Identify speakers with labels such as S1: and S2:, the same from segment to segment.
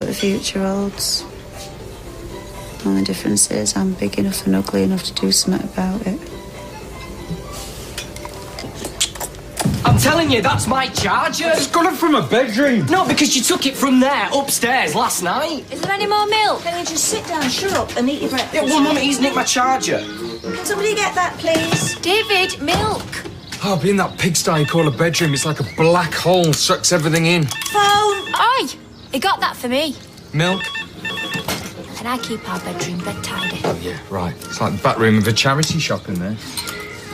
S1: What the future holds. The only difference is I'm big enough and ugly enough to do something about it.
S2: I'm telling you, that's my charger.
S3: I just got it from a bedroom.
S2: No, because you took it from there upstairs last night.
S4: Is there any more milk? Can you just sit down, shut up, and eat your breakfast?
S2: Yeah, well, Mum, he's nicked my charger.
S4: Can somebody get that, please? David, milk.
S3: Oh, being that pigsty you call a bedroom, it's like a black hole, sucks everything in.
S4: Phone.
S5: Oi! He got that for me.
S3: Milk?
S5: And I keep our bedroom bed tidy.
S3: Oh, yeah, right. It's like the back room of a charity shop in there.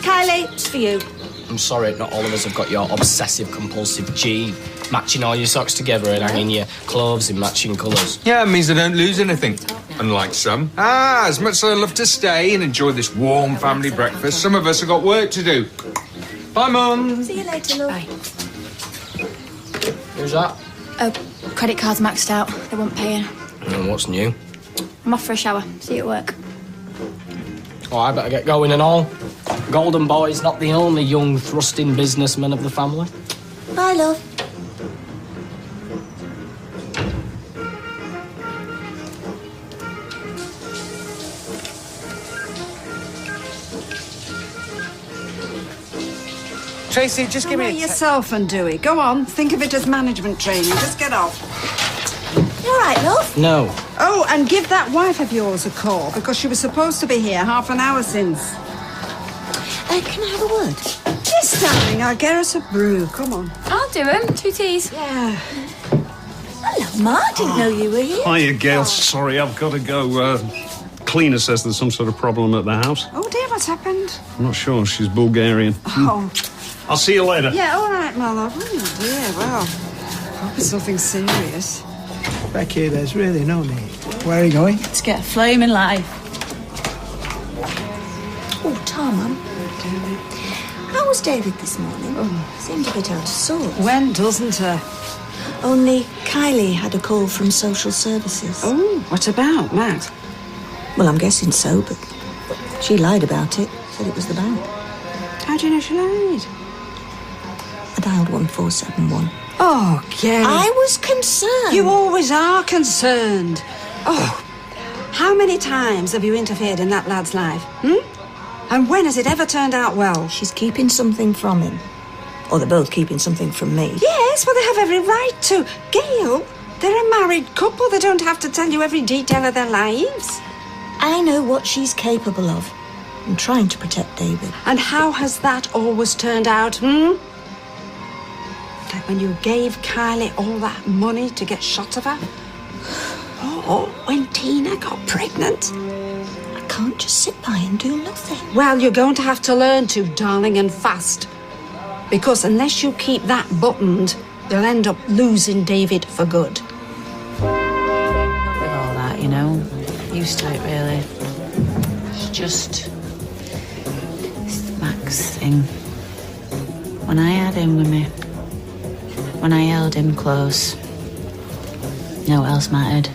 S4: Kylie, it's for you.
S2: I'm sorry, not all of us have got your obsessive-compulsive gene. Matching all your socks together and hanging your clothes in matching colours.
S3: Yeah, it means I don't lose anything. Unlike some. As much as I love to stay and enjoy this warm family breakfast, some of us have got work to do. Bye, Mum.
S4: See you later, love.
S5: Bye.
S2: Who's that?
S5: Credit card's maxed out. They won't pay you.
S2: And what's new?
S5: I'm off for a shower. See you at work.
S2: Oh, I better get going and all. Golden Boy's not the only young, thrusting businessman of the family.
S4: Bye, love.
S3: Tracy, just give me
S6: yourself and do it. Go on. Think of it as management training. Just get off.
S4: You all right, love?
S2: No.
S6: Oh, and give that wife of yours a call, because she was supposed to be here half an hour since.
S4: Can I have a word?
S6: Yes, darling, I'll get us a brew. Come on.
S5: I'll do him. 2 teas.
S6: Yeah.
S4: Hello, Ma. I didn't know you were here.
S7: Hiya, Gail. Sorry, I've got to go. Cleaner says there's some sort of problem at the house.
S6: Oh, dear, what's happened?
S7: I'm not sure. She's Bulgarian.
S6: Oh.
S7: I'll see you later.
S6: Yeah, all right, my love. Oh, dear, well, hope it's nothing serious.
S8: Becky, there's really no need. Where are you going?
S1: To get a flaming life.
S4: Oh, Tom, how was David this morning? Seemed a bit out of sorts.
S6: When doesn't her?
S4: Only Kylie had a call from social services.
S6: Oh, what about, Max?
S4: Well, I'm guessing so, but she lied about it. Said it was the bank.
S6: How do you know she lied?
S4: I dialed 1471.
S6: Oh, Gail.
S4: I was concerned.
S6: You always are concerned. Oh, how many times have you interfered in that lad's life? And when has it ever turned out well?
S4: She's keeping something from him. Or they're both keeping something from me.
S6: Yes, well, they have every right to. Gail, they're a married couple. They don't have to tell you every detail of their lives.
S4: I know what she's capable of. I'm trying to protect David.
S6: And how has that always turned out, Like when you gave Kylie all that money to get shots of her? Or when Tina got pregnant?
S4: I can't just sit by and do nothing.
S6: Well, you're going to have to learn to, darling, and fast. Because unless you keep that buttoned, you'll end up losing David for good.
S1: With all that, you know. Used to it, really. It's just this Max thing. When I had him with me, when I held him close, no what else mattered.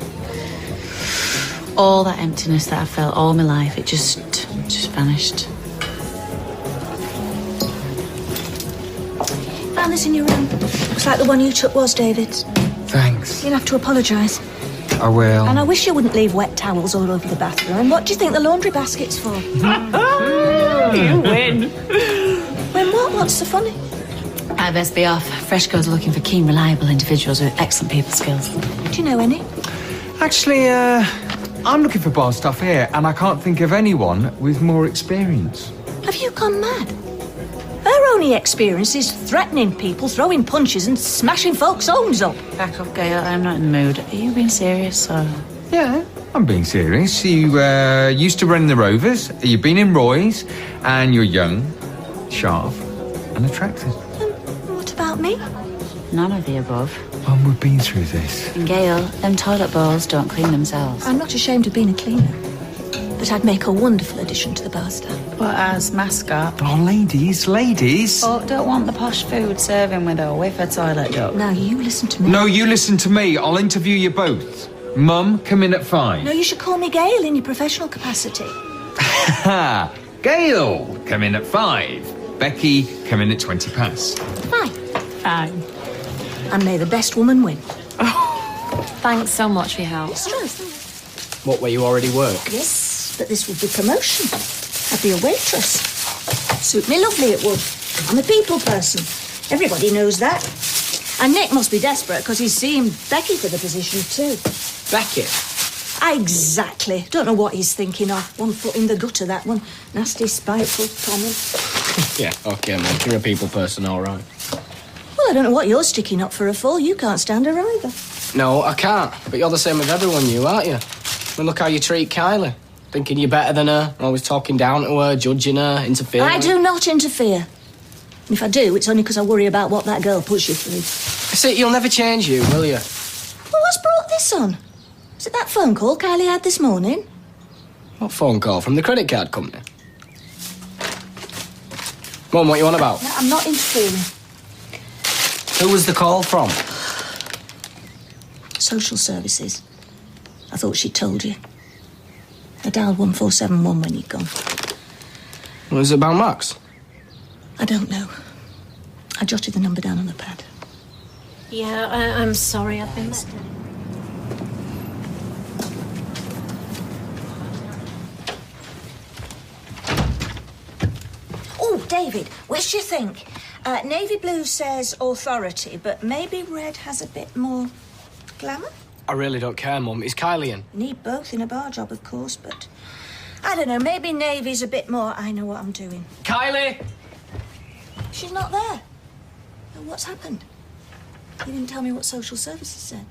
S1: All that emptiness that I felt all my life, it just vanished.
S4: Found this in your room. Looks like the one you took was David's.
S3: Thanks.
S4: You'll have to apologise.
S3: I will.
S4: And I wish you wouldn't leave wet towels all over the bathroom. And what do you think the laundry basket's for?
S1: You win.
S4: When what? What's so funny?
S1: I best be off. Fresh girls are looking for keen, reliable individuals with excellent people skills.
S4: Do you know any?
S3: Actually, I'm looking for bar staff here, and I can't think of anyone with more experience.
S4: Have you gone mad? Her only experience is threatening people, throwing punches and smashing folks' homes up.
S1: Back up, Gail. I'm not in the mood. Are you being serious, or...?
S3: Yeah, I'm being serious. You used to run the Rovers, you've been in Roy's, and you're young, sharp, and attractive.
S4: What about me?
S1: None of the above.
S3: Mum, we've been through this.
S1: And Gail, them toilet bowls don't clean themselves.
S4: I'm not ashamed of being a cleaner. But I'd make a wonderful addition to the bar staff.
S1: What, as mascot?
S3: Oh, ladies.
S1: Oh, don't want the posh food serving with a whiff of toilet duck.
S4: Now, you listen to me.
S3: No, you listen to me. I'll interview you both. Mum, come in at 5.
S4: No, you should call me Gail in your professional capacity.
S3: Ha! Gail, come in at 5. Becky, come in at 20 past.
S4: Fine.
S1: Fine.
S4: And may the best woman win.
S1: Oh.
S9: Thanks so much for your help.
S4: It's true.
S2: What, where you already work?
S4: Yes, but this would be promotion. I'd be a waitress. Suit me lovely, it would. I'm a people person. Everybody knows that. And Nick must be desperate because he's seeing Becky for the position too.
S2: Becky?
S4: Exactly. Don't know what he's thinking of. One foot in the gutter, that one. Nasty, spiteful comment.
S2: Yeah, OK, mate. You're a people person, all right.
S4: Well, I don't know what you're sticking up for her for. You can't stand her either.
S2: No, I can't. But you're the same with everyone, you, aren't you? I mean, look how you treat Kylie. Thinking you're better than her, always talking down to her, judging her, interfering.
S4: I do not interfere. And if I do, it's only because I worry about what that girl puts you through.
S2: See, you'll never change you, will you?
S4: Well, what's brought this on? Is it that phone call Kylie had this morning?
S2: What phone call? From the credit card company? Mum, what you on about?
S4: No, I'm not interfering.
S2: Who was the call from?
S4: Social services. I thought she'd told you. I dialed 1471 when you'd gone.
S2: What was it about Max?
S4: I don't know. I jotted the number down on the pad.
S9: Yeah, I'm sorry. I've been...
S4: Oh, David, which do you think? Navy blue says authority, but maybe red has a bit more glamour?
S2: I really don't care, Mum. Is Kylie in?
S4: Need both in a bar job, of course, but... I don't know, maybe Navy's a bit more... I know what I'm doing.
S2: Kylie!
S4: She's not there. Oh, what's happened? You didn't tell me what social services said.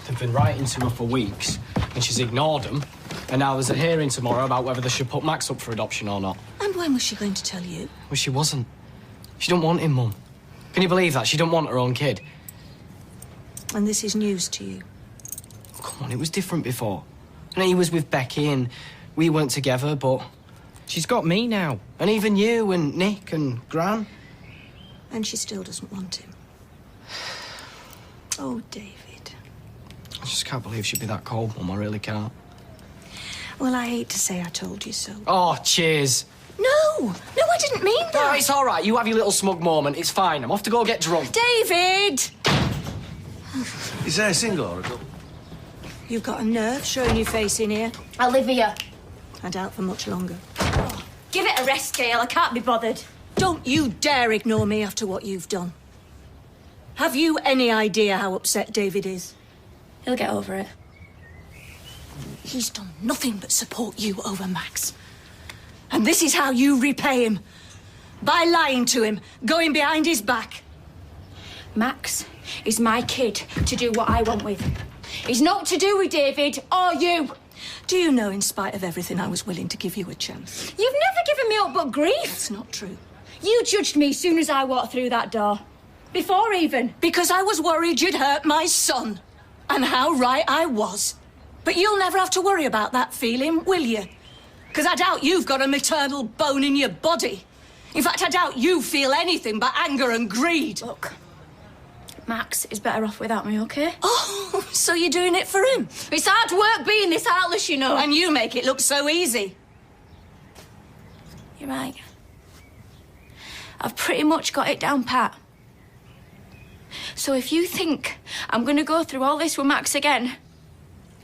S2: They've been writing to her for weeks, and she's ignored them. And now there's a hearing tomorrow about whether they should put Max up for adoption or not.
S4: And when was she going to tell you?
S2: Well, she wasn't. She don't want him, Mum. Can you believe that? She don't want her own kid.
S4: And this is news to you?
S2: Come on, it was different before. And he was with Becky and we weren't together, but she's got me now. And even you and Nick and Gran.
S4: And she still doesn't want him. Oh, David.
S2: I just can't believe she'd be that cold, Mum. I really can't.
S4: Well, I hate to say I told you so.
S2: Oh, cheers.
S4: No, I didn't mean that.
S2: No, it's all right. You have your little smug moment. It's fine. I'm off to go get drunk.
S4: David!
S8: Is there a single or a double?
S4: You've got a nerve showing your face in here.
S5: Olivia.
S4: I doubt for much longer.
S5: Give it a rest, Gail. I can't be bothered.
S4: Don't you dare ignore me after what you've done. Have you any idea how upset David is?
S5: He'll get over it.
S4: He's done nothing but support you over Max. And this is how you repay him. By lying to him, going behind his back.
S5: Max is my kid to do what I want with. He's not to do with David or you.
S4: Do you know, in spite of everything, I was willing to give you a chance?
S5: You've never given me up but grief.
S4: It's not true.
S5: You judged me as soon as I walked through that door. Before even.
S4: Because I was worried you'd hurt my son. And how right I was. But you'll never have to worry about that feeling, will you? Because I doubt you've got a maternal bone in your body. In fact, I doubt you feel anything but anger and greed.
S5: Look, Max is better off without me, OK?
S4: Oh, so you're doing it for him?
S5: It's hard work being this heartless, you know.
S4: And you make it look so easy.
S5: You're right. I've pretty much got it down pat. So if you think I'm going to go through all this with Max again,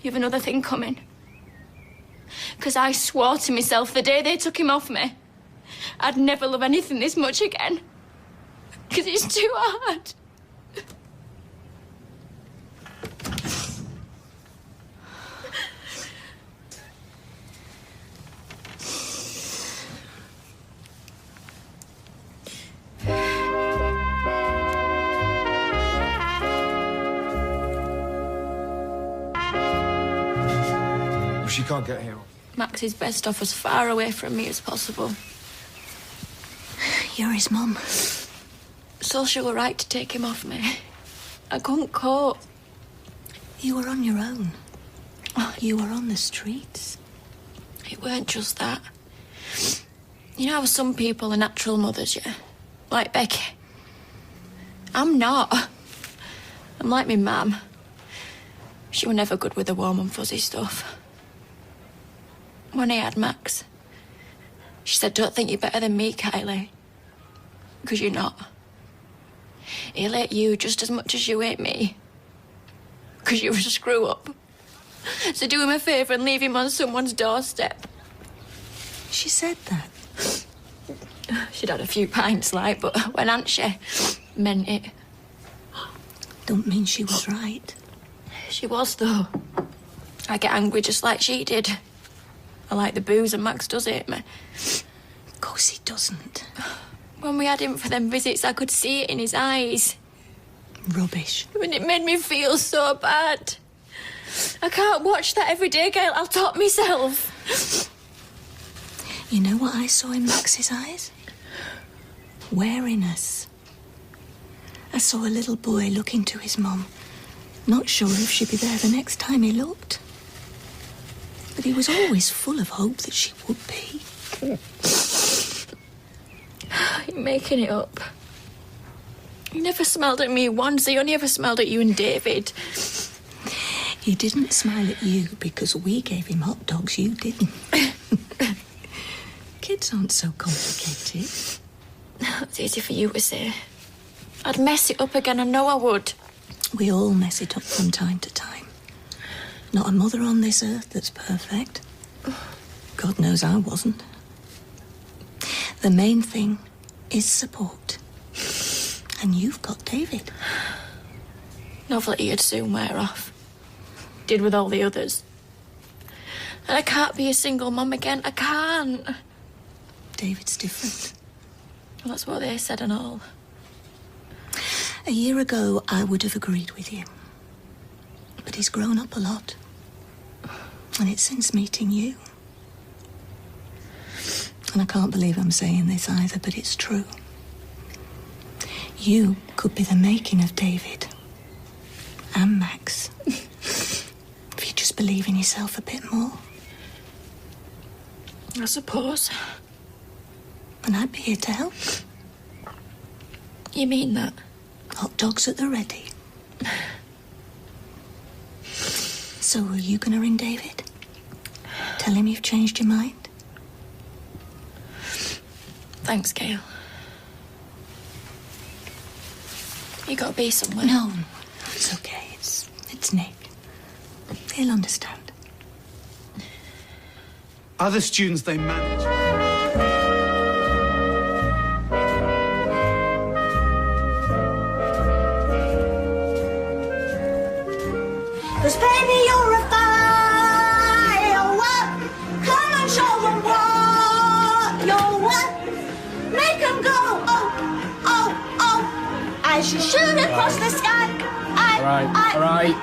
S5: you've another thing coming. Because I swore to myself the day they took him off me, I'd never love anything this much again. Because it's too hard.
S8: She can't get here.
S5: Max is best off as far away from me as possible.
S4: You're his mum.
S5: Social were right to take him off me. I couldn't cope.
S4: You were on your own. You were on the streets.
S5: It weren't just that. You know how some people are natural mothers, yeah? Like Becky. I'm not. I'm like me mum. She were never good with the warm and fuzzy stuff. When I had Max, she said, don't think you're better than me, Kylie. Because you're not. He'll hate you just as much as you hate me. because you're a screw-up. So do him a favour and leave him on someone's doorstep.
S4: She said that.
S5: She'd had a few pints, like, but when hadn't she? Meant it.
S4: Don't mean she was right.
S5: She was, though. I get angry just like she did. I like the booze and Max does hate me.
S4: Of course he doesn't.
S5: When we had him for them visits, I could see it in his eyes.
S4: Rubbish.
S5: And it made me feel so bad. I can't watch that every day, Gail. I'll top myself.
S4: You know what I saw in Max's eyes? Wariness. I saw a little boy looking to his mum, not sure if she'd be there the next time he looked. But he was always full of hope that she would be.
S5: You're making it up. He never smiled at me once. He only ever smiled at you and David.
S4: He didn't smile at you because we gave him hot dogs. You didn't. Kids aren't so complicated.
S5: It's easy for you to say. I'd mess it up again, I know I would.
S4: We all mess it up from time to time. Not a mother on this earth that's perfect. God knows I wasn't. The main thing is support. And you've got David.
S5: Novelty would soon wear off. Did with all the others. And I can't be a single mum again. I can't.
S4: David's different.
S5: Well, that's what they said and all.
S4: A year ago, I would have agreed with you. But he's grown up a lot. And it's since meeting you. And I can't believe I'm saying this either, but it's true. You could be the making of David. And Max. If you just believe in yourself a bit more.
S5: I suppose.
S4: And I'd be here to help.
S5: You mean that?
S4: Hot dogs at the ready. So are you going to ring David? Tell him you've changed your mind?
S5: Thanks, Gail. You gotta be somewhere.
S4: No, it's okay. It's Nick. He'll understand.
S10: Other students they manage.
S6: 'Cause baby, you're a firework. Come and show them what you're worth. Make them go, oh, oh, oh, as you shoot across the sky.
S2: All right.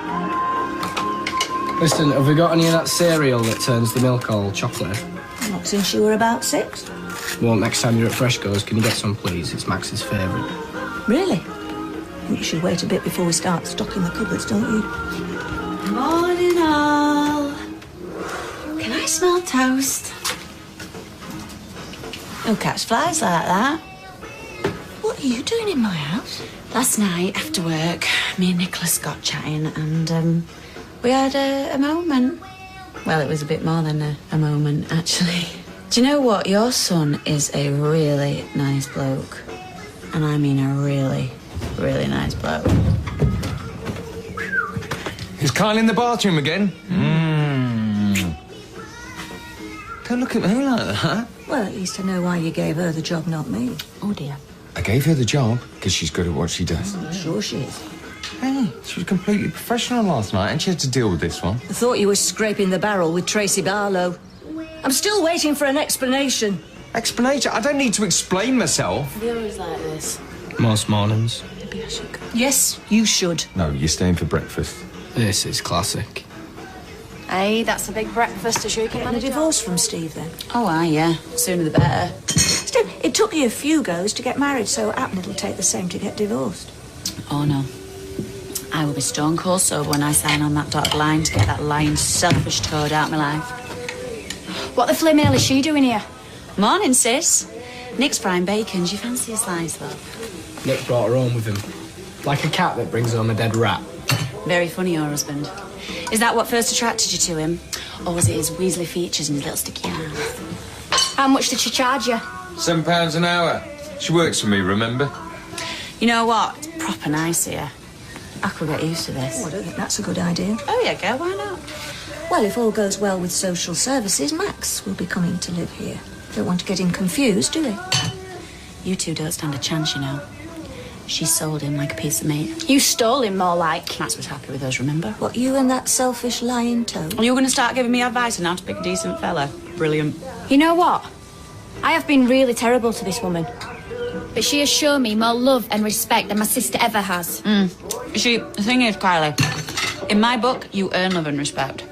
S2: Listen, have we got any of that cereal that turns the milk all chocolate?
S4: Not since you were about 6.
S2: Well, next time you're at Freshco's, can you get some, please? It's Max's favourite.
S4: Really? I think you should wait a bit before we start stocking the cupboards, don't you?
S1: Morning, all. Can I smell toast? Don't catch flies like that.
S4: What are you doing in my house?
S1: Last night, after work, me and Nicholas got chatting and we had a moment. Well, it was a bit more than a moment, actually. Do you know what? Your son is a really nice bloke. And I mean a really, really nice bloke.
S3: Is Kyle in the bathroom again? Don't look at me like that.
S4: Well, at least I know why you gave her the job, not me.
S1: Oh, dear.
S3: I gave her the job because she's good at what she does.
S4: I'm sure she is.
S3: Hey, she was completely professional last night and she had to deal with this one.
S4: I thought you were scraping the barrel with Tracy Barlow. I'm still waiting for an explanation.
S3: Explanation? I don't need to explain myself.
S1: He always like this.
S2: Most mornings.
S1: Maybe I should go.
S4: Yes, you should.
S3: No, you're staying for breakfast.
S2: This is classic.
S9: Hey, that's a big breakfast. Is you
S4: Getting a divorce from Steve, then?
S1: Oh, aye, yeah. Sooner the better.
S4: Steve, it took you a few goes to get married, so it happened it'll take the same to get divorced.
S1: Oh, no. I will be stone cold sober when I sign on that dotted line to get that lying, selfish toad out of my life.
S9: What the flim hell is she doing here?
S1: Morning, sis. Nick's frying bacon. Do you fancy a slice, love?
S2: Nick brought her home with him. Like a cat that brings home a dead rat.
S1: Very funny, your husband. Is that what first attracted you to him? Or was it his weaselly features and his little sticky hands?
S9: How much did she charge you?
S3: £7 an hour. She works for me, remember?
S1: You know what? It's proper nice here. I could get used to this.
S4: Oh, I don't think that's a good idea.
S1: Oh, yeah, Gail, why not?
S4: Well, if all goes well with social services, Max will be coming to live here. Don't want to get him confused, do we?
S1: You two don't stand a chance, you know. She sold him like a piece of meat.
S9: You stole him more like.
S1: Max was happy with us, remember?
S4: What, you and that selfish lying toad?
S1: Are you going to start giving me advice on how to pick a decent fella? Brilliant.
S9: You know what? I have been really terrible to this woman. But she has shown me more love and respect than my sister ever has.
S1: You see, the thing is, Kylie, in my book, you earn love and respect.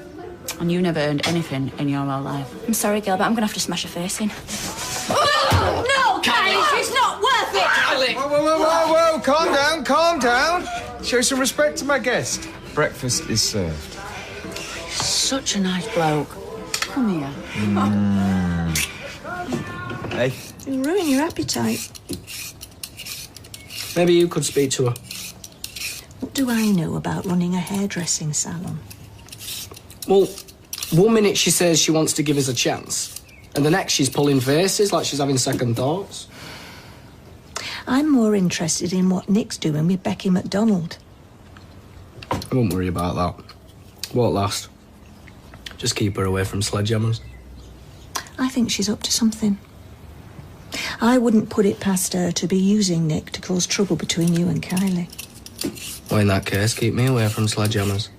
S1: And you never earned anything in your whole life.
S9: I'm sorry, Gail, but I'm going to have to smash her face in.
S4: Oh, no, Kylie, it's not worth it!
S3: Kylie! Whoa, calm down. Show some respect to my guest. Breakfast is served.
S1: Such a nice bloke. Come here.
S3: Hey.
S4: You'll ruin your appetite.
S2: Maybe you could speak to her.
S4: What do I know about running a hairdressing salon?
S2: Well, one minute she says she wants to give us a chance, and the next she's pulling faces like she's having second thoughts.
S4: I'm more interested in what Nick's doing with Becky McDonald.
S2: I won't worry about that. Won't last. Just keep her away from sledgehammers.
S4: I think she's up to something. I wouldn't put it past her to be using Nick to cause trouble between you and Kylie.
S2: Well, in that case, keep me away from sledgehammers.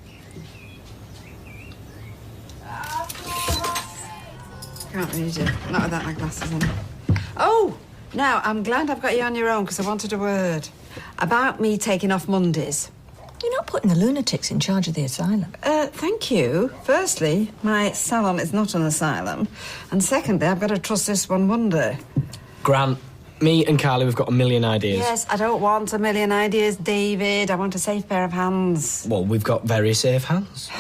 S6: Can't read it. Not without my glasses on. Oh, now, I'm glad I've got you on your own because I wanted a word. About me taking off Mondays.
S4: You're not putting the lunatics in charge of the asylum.
S6: Thank you. Firstly, my salon is not an asylum. And secondly, I've got to trust this one Monday.
S2: Grant, me and Carly, we've got a million ideas.
S6: Yes, I don't want a million ideas, David. I want a safe pair of hands.
S2: Well, we've got very safe hands.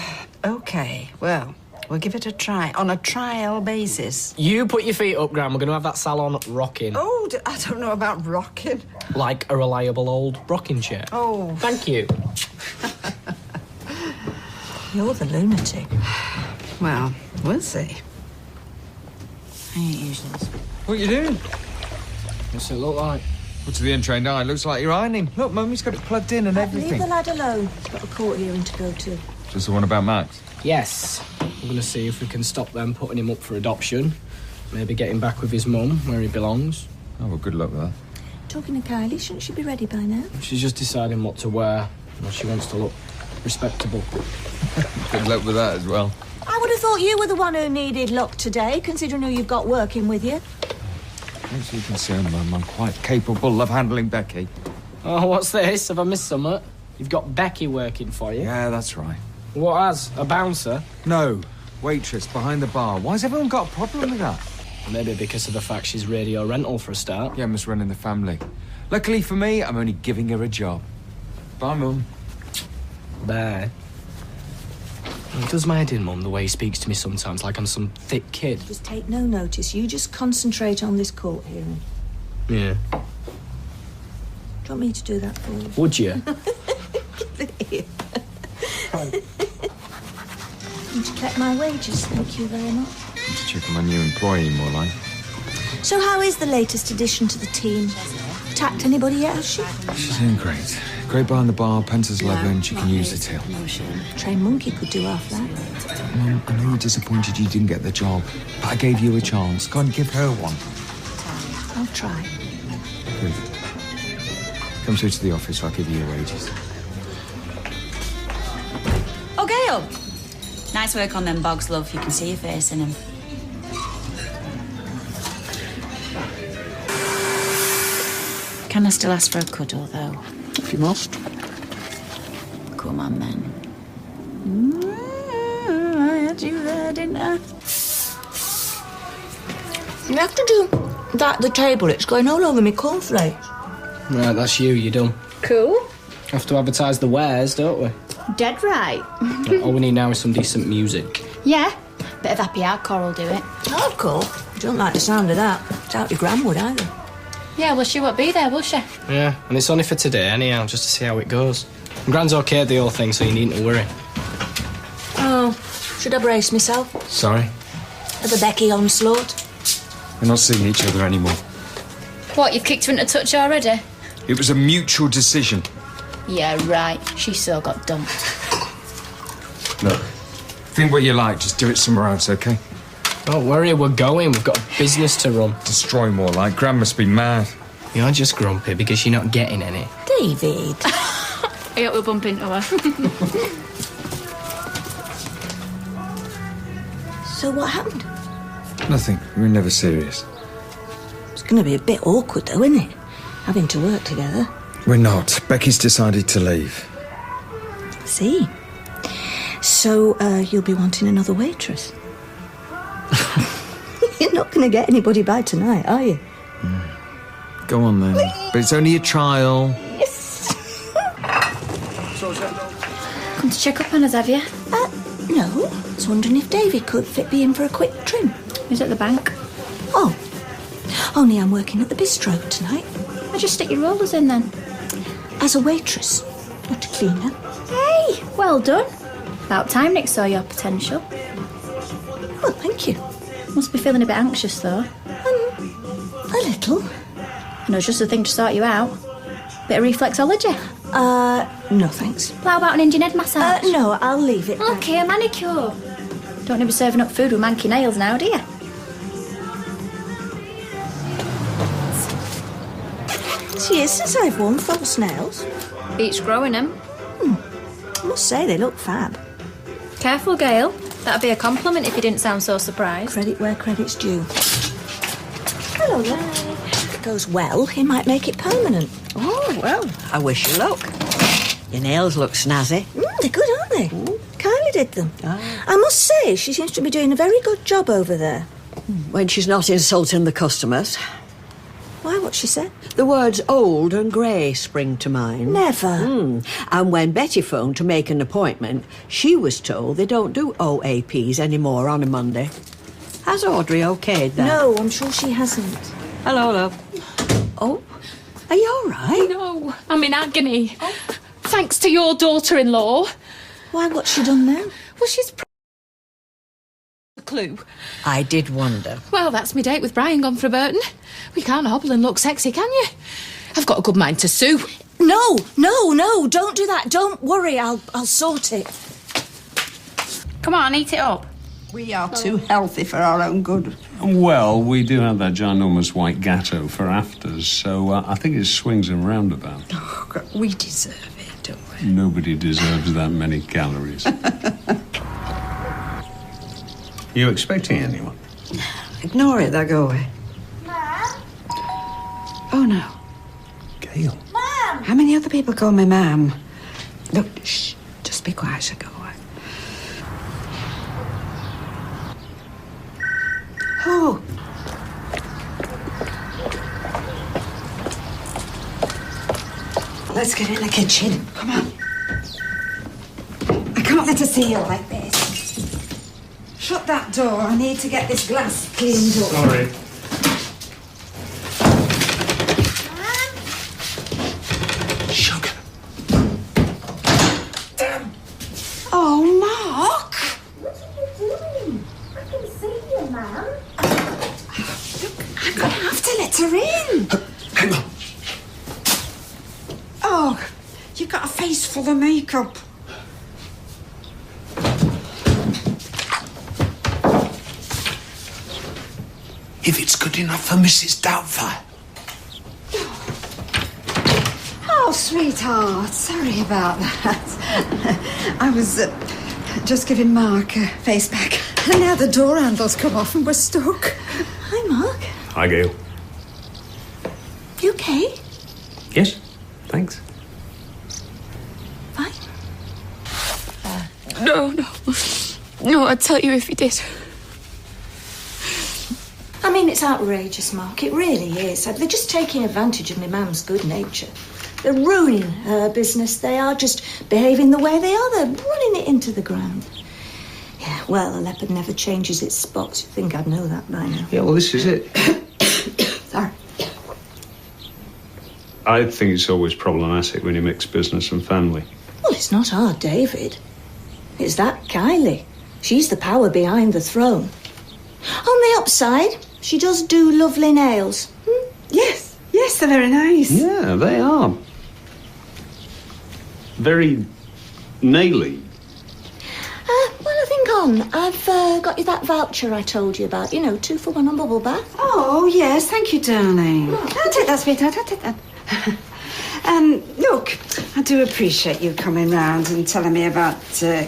S6: OK, well, we'll give it a try, on a trial basis.
S2: You put your feet up, Gran. We're going to have that salon rocking.
S6: Oh, I don't know about rocking.
S2: Like a reliable old rocking chair.
S6: Oh.
S2: Thank you.
S4: You're the lunatic.
S6: Well, we'll see.
S1: I ain't useless.
S3: What are you doing?
S2: What's it look like?
S3: Well, to the untrained eye, it looks like you're ironing. Look, Mummy's got it plugged in and
S4: Leave
S3: everything.
S4: the lad alone. He's got a court hearing to go to.
S3: Just the one about Max?
S2: Yes. We're going to see if we can stop them putting him up for adoption. Maybe get him back with his mum, where he belongs.
S3: Oh, well, good luck with that.
S4: Talking to Kylie, shouldn't she be ready by now?
S2: She's just deciding what to wear. She wants to look respectable.
S3: Good luck with that as well.
S4: I would have thought you were the one who needed luck today, considering who you've got working with you.
S3: Don't you concern, Mum. I'm quite capable of handling Becky.
S2: Oh, what's this? Have I missed something? You've got Becky working for you?
S3: Yeah, that's right.
S2: What has? A bouncer?
S3: No. Waitress behind the bar. Why's everyone got a problem with that?
S2: Maybe because of the fact she's radio rental for a start.
S3: Yeah, must run in the family. Luckily for me, I'm only giving her a job. Bye, Mum.
S2: Bye. It does my head in, Mum, the way he speaks to me sometimes, like I'm some thick kid.
S4: Just take no notice. You just concentrate on this court hearing.
S2: Yeah.
S4: Do you want me to do that for you?
S2: Would you?
S4: You collect my wages, thank you very much.
S3: To check on my new employee, more like.
S4: So how is the latest addition to the team? Tapped anybody yet, has she?
S3: She's doing great. Great behind the bar, Pence's leather, and she can use the till.
S4: Trained monkey could do half that.
S3: Mum, I know you're disappointed you didn't get the job, but I gave you a chance. Go and give her one.
S4: I'll try.
S3: Good. Come through to the office, I'll give you your wages.
S1: Oh, Gail! Nice work on them bogs, love. You can see your face in them. Can I still ask for a cuddle, though?
S8: If you must.
S1: Come on, then. I had you there, didn't I?
S4: You have to do that at the table. It's going all over me cornflakes.
S2: Right, that's you. You're done.
S9: Cool.
S2: Have to advertise the wares, don't we?
S9: Dead right.
S2: All we need now is some decent music.
S9: Yeah. Bit of happy hardcore will do it.
S4: Hardcore? I don't like the sound of that. Doubt your gran would either.
S9: Yeah, well, she won't be there, will she?
S2: Yeah, and it's only for today anyhow, just to see how it goes. And Gran's okay at the whole thing, so you needn't to worry.
S4: Oh, should I brace myself?
S3: Sorry?
S4: For the Becky onslaught?
S3: We're not seeing each other anymore.
S9: What, you've kicked her into touch already?
S3: It was a mutual decision.
S9: Yeah, right. She so got dumped.
S3: Look, think what you like, just do it somewhere else, OK?
S2: Don't worry, we're going. We've got a business to run.
S3: Destroy more like. Gran must be mad.
S2: You're just grumpy because you're not getting any.
S1: David.
S9: I hope we'll bump into her.
S1: So what happened?
S3: Nothing. We were never serious.
S1: It's going to be a bit awkward, though, isn't it? Having to work together.
S3: We're not. Becky's decided to leave.
S1: See? So, you'll be wanting another waitress. You're not going to get anybody by tonight, are you?
S3: Go on, then. But it's only a trial.
S1: Yes.
S9: Come to check up on us, have you?
S1: No. I was wondering if David could fit me in for a quick trim.
S9: He's at the bank.
S1: Oh. Only I'm working at the bistro tonight.
S9: I'll just stick your rollers in, then.
S1: As a waitress, not a cleaner.
S9: Hey, well done. About time Nick saw your potential.
S1: Well, thank you.
S9: Must be feeling a bit anxious, though.
S1: A little.
S9: I know it's just a thing to sort you out. Bit of reflexology.
S1: No thanks.
S9: How about an Indian head massage?
S1: No, I'll leave it.
S9: Okay, a manicure. Don't need to be serving up food with manky nails now, do you?
S1: It's years since I've worn false nails.
S9: Beats growing them.
S1: I must say they look fab.
S9: Careful, Gail. That'd be a compliment if you didn't sound so surprised.
S1: Credit where credit's due. Hello there. If it goes well, he might make it permanent.
S6: Oh, well, I wish you luck. Your nails look snazzy.
S1: They're good, aren't they? Kylie did them. I must say, she seems to be doing a very good job over there.
S6: When she's not insulting the customers.
S1: Why, what's she said?
S6: The words old and grey spring to mind.
S1: Never.
S6: And when Betty phoned to make an appointment, she was told they don't do OAPs anymore on a Monday. Has Audrey okayed that?
S1: No, I'm sure she hasn't.
S6: Hello, love. Oh, are you all right?
S11: No, I'm in agony. Thanks to your daughter-in-law.
S1: Why, what's she done now?
S11: Well, she's a clue.
S6: I did wonder.
S11: Well, that's my date with Brian gone for Burton. We can't hobble and look sexy, can you? I've got a good mind to sue.
S1: No, don't do that. Don't worry, I'll sort it.
S9: Come on, eat it up.
S6: We are too healthy for our own good.
S7: Well, we do have that ginormous white gatto for afters, so I think it swings and roundabout.
S6: Oh, God, we deserve it, don't we?
S7: Nobody deserves that many calories. You expecting anyone?
S6: Ignore it, they'll go away.
S5: Mum?
S6: Oh, no.
S7: Gail.
S5: Mum!
S6: How many other people call me Ma'am? Look, shh, just be quiet, she'll go away. Oh. Let's get in the kitchen. Come on. I can't let her see you like this. Shut that door. I need to get this glass cleaned up.
S7: Sorry.
S3: Sugar. Damn.
S6: Oh, Mark.
S5: What are you doing? I can see you, Mum.
S6: I'm going to have to let her in.
S3: Hang on.
S6: Oh, you've got a face full of makeup.
S3: If it's good enough for Mrs. Doubtfire.
S6: Oh, sweetheart, sorry about that. I was just giving Mark a face pack. And now the door handle's come off and we're stuck.
S1: Hi, Mark.
S7: Hi, Gail.
S1: You okay?
S7: Yes, thanks.
S1: Fine.
S11: No, I'd tell you if he did.
S1: I mean, it's outrageous, Mark. It really is. They're just taking advantage of my mum's good nature. They're ruining her business. They are just behaving the way they are. They're running it into the ground. Yeah, well, a leopard never changes its spots. You'd think I'd know that by now.
S7: Yeah, well, this is it.
S1: Sorry.
S7: I think it's always problematic when you mix business and family.
S1: Well, it's not our David. It's that Kylie. She's the power behind the throne. On the upside, she does do lovely nails.
S6: Yes, they're very nice.
S7: Yeah, they are. Very naily.
S4: Well, I think I've got you that voucher I told you about. 2 for 1 on bubble bath.
S6: Oh, yes, thank you, darling. I'll take that, sweetheart, I'll take that. Look, I do appreciate you coming round and telling me about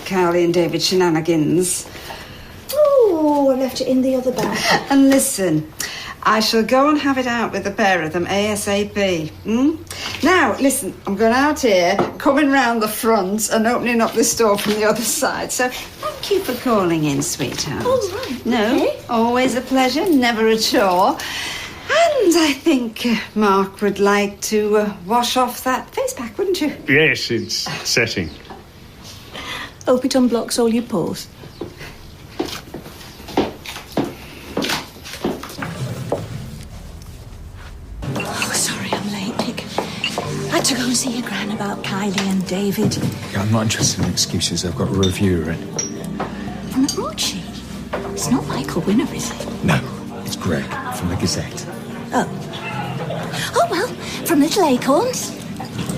S6: Carly and David's shenanigans.
S4: Oh, I left it in the other bag.
S6: And listen, I shall go and have it out with the pair of them ASAP. Now, listen, I'm going out here, coming round the front and opening up this door from the other side. So thank you for calling in, sweetheart.
S4: Oh, right.
S6: No,
S4: okay.
S6: Always a pleasure, never a chore. And I think Mark would like to wash off that face pack, wouldn't you?
S7: Yes, it's setting.
S4: Hope it unblocks all your pores. Oh, sorry I'm late, Nick. I had to go and see your gran about Kylie and David.
S12: Yeah, I'm not interested in excuses. I've got a reviewer in.
S4: From the Rochi? It's not Michael Winner, is it?
S12: No, it's Greg from the Gazette.
S4: Oh, well, from Little Acorns.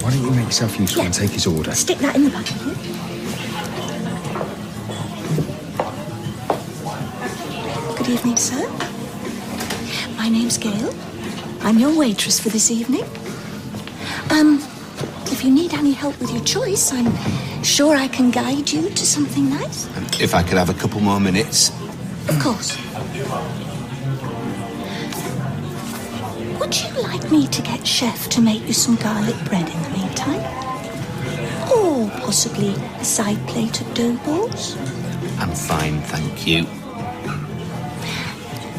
S12: Why don't you make yourself useful and take his order?
S4: Stick that in the bag. Good evening, sir. My name's Gail. I'm your waitress for this evening. If you need any help with your choice, I'm sure I can guide you to something nice.
S13: If I could have a couple more minutes.
S4: Of course. Would you like me to get Chef to make you some garlic bread in the meantime? Or possibly a side plate of dough balls?
S13: I'm fine, thank you.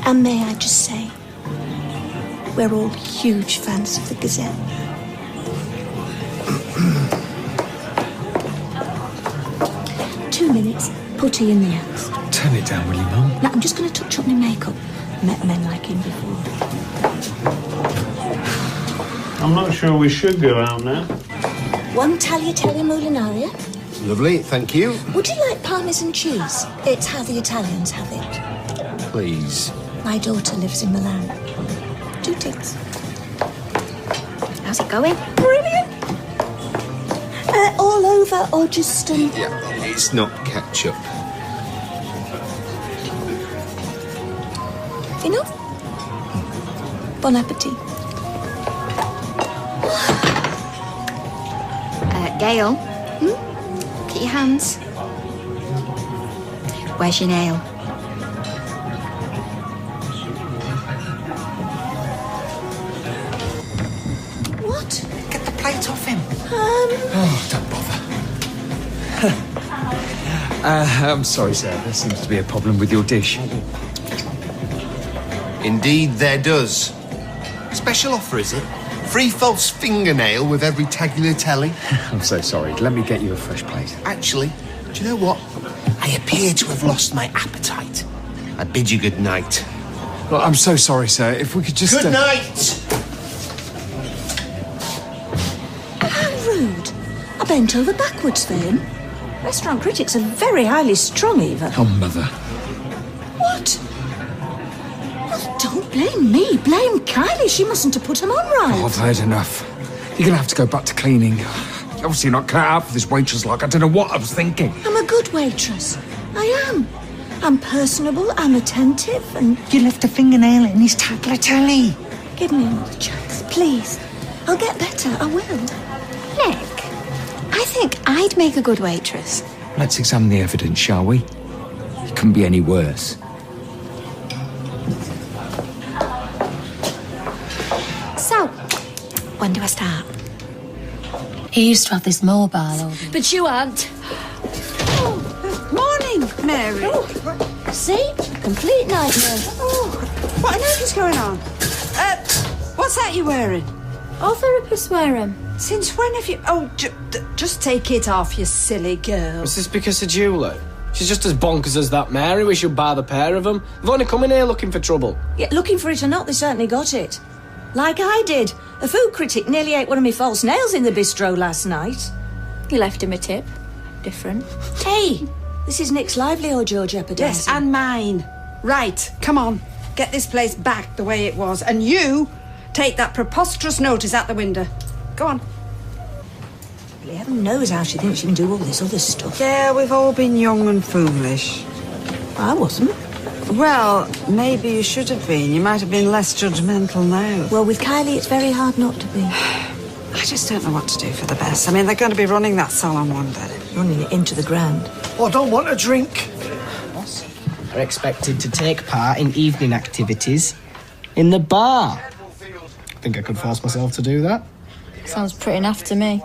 S4: And may I just say, we're all huge fans of the Gazette. 2 minutes, putty in the hands.
S12: Turn it down, will you, Mum?
S4: Now, I'm just going to touch up my makeup. Met men like him before.
S7: I'm not sure we should go out now.
S4: 1 tagliatelle mulinaria.
S13: Lovely, thank you.
S4: Would you like Parmesan cheese? It's how the Italians have it.
S13: Please.
S4: My daughter lives in Milan. 2 ticks.
S9: How's it going?
S4: Brilliant. All over or just...
S13: Yeah, it's not ketchup.
S4: Enough? Bon appetit.
S9: Gail? Look at your hands. Where's your nail?
S4: What?
S12: Get the plate off him.
S4: Oh,
S12: don't bother. I'm sorry, sir. There seems to be a problem with your dish.
S13: Indeed, there does. Special offer, is it? Free false fingernail with every tagliatelle?
S12: I'm so sorry. Let me get you a fresh plate.
S13: Actually, do you know what? I appear to have lost my appetite. I bid you good night.
S12: Well, I'm so sorry, sir. If we could just...
S13: Good night!
S4: How rude. I bent over backwards for him. Restaurant critics are very highly strung, Eva.
S12: Oh, Mother.
S4: What? Well, don't blame me. Blame Kylie. She mustn't have put him on right.
S12: Oh, I've heard enough. You're going to have to go back to cleaning. You're obviously not cut out for this waitress like. I don't know what I was thinking.
S4: I'm a good waitress. I am. I'm personable, I'm attentive, and...
S8: You left a fingernail in his tagliatelle.
S4: Give me another chance, please. I'll get better, I will.
S9: Nick, I think I'd make a good waitress.
S12: Let's examine the evidence, shall we? It couldn't be any worse.
S9: So, when do I start?
S1: He used to have this mobile all the...
S4: But you aren't.
S6: Morning, Mary.
S4: Oh, see? Complete nightmare.
S6: Oh, what on earth is going on? What's that you're wearing?
S9: All therapists wear 'em.
S6: Since when have you... Oh, just take it off, you silly girl.
S2: Is this because of Julie? She's just as bonkers as that Mary. We should buy the pair of them. They've only come in here looking for trouble.
S4: Yeah, looking for it or not, they certainly got it. Like I did. A food critic nearly ate one of my false nails in the bistro last night.
S9: You left him a tip. Different.
S4: Hey, this is Nick's livelihood you're jeopardising.
S6: Yes, and mine. Right, come on. Get this place back the way it was. And you take that preposterous notice out the window. Go on.
S14: Lovely. Heaven knows how she thinks she can do all this other stuff.
S6: Yeah, we've all been young and foolish.
S14: I wasn't.
S6: Well, maybe you should have been. You might have been less judgmental now.
S14: Well, with Kylie, it's very hard not to be.
S6: I just don't know what to do for the best. I mean, they're going to be running that salon one day.
S14: Running it into the ground.
S8: Oh, I don't want a drink.
S2: Are expected to take part in evening activities in the bar. I think I could force myself to do that.
S9: Sounds pretty naff to me.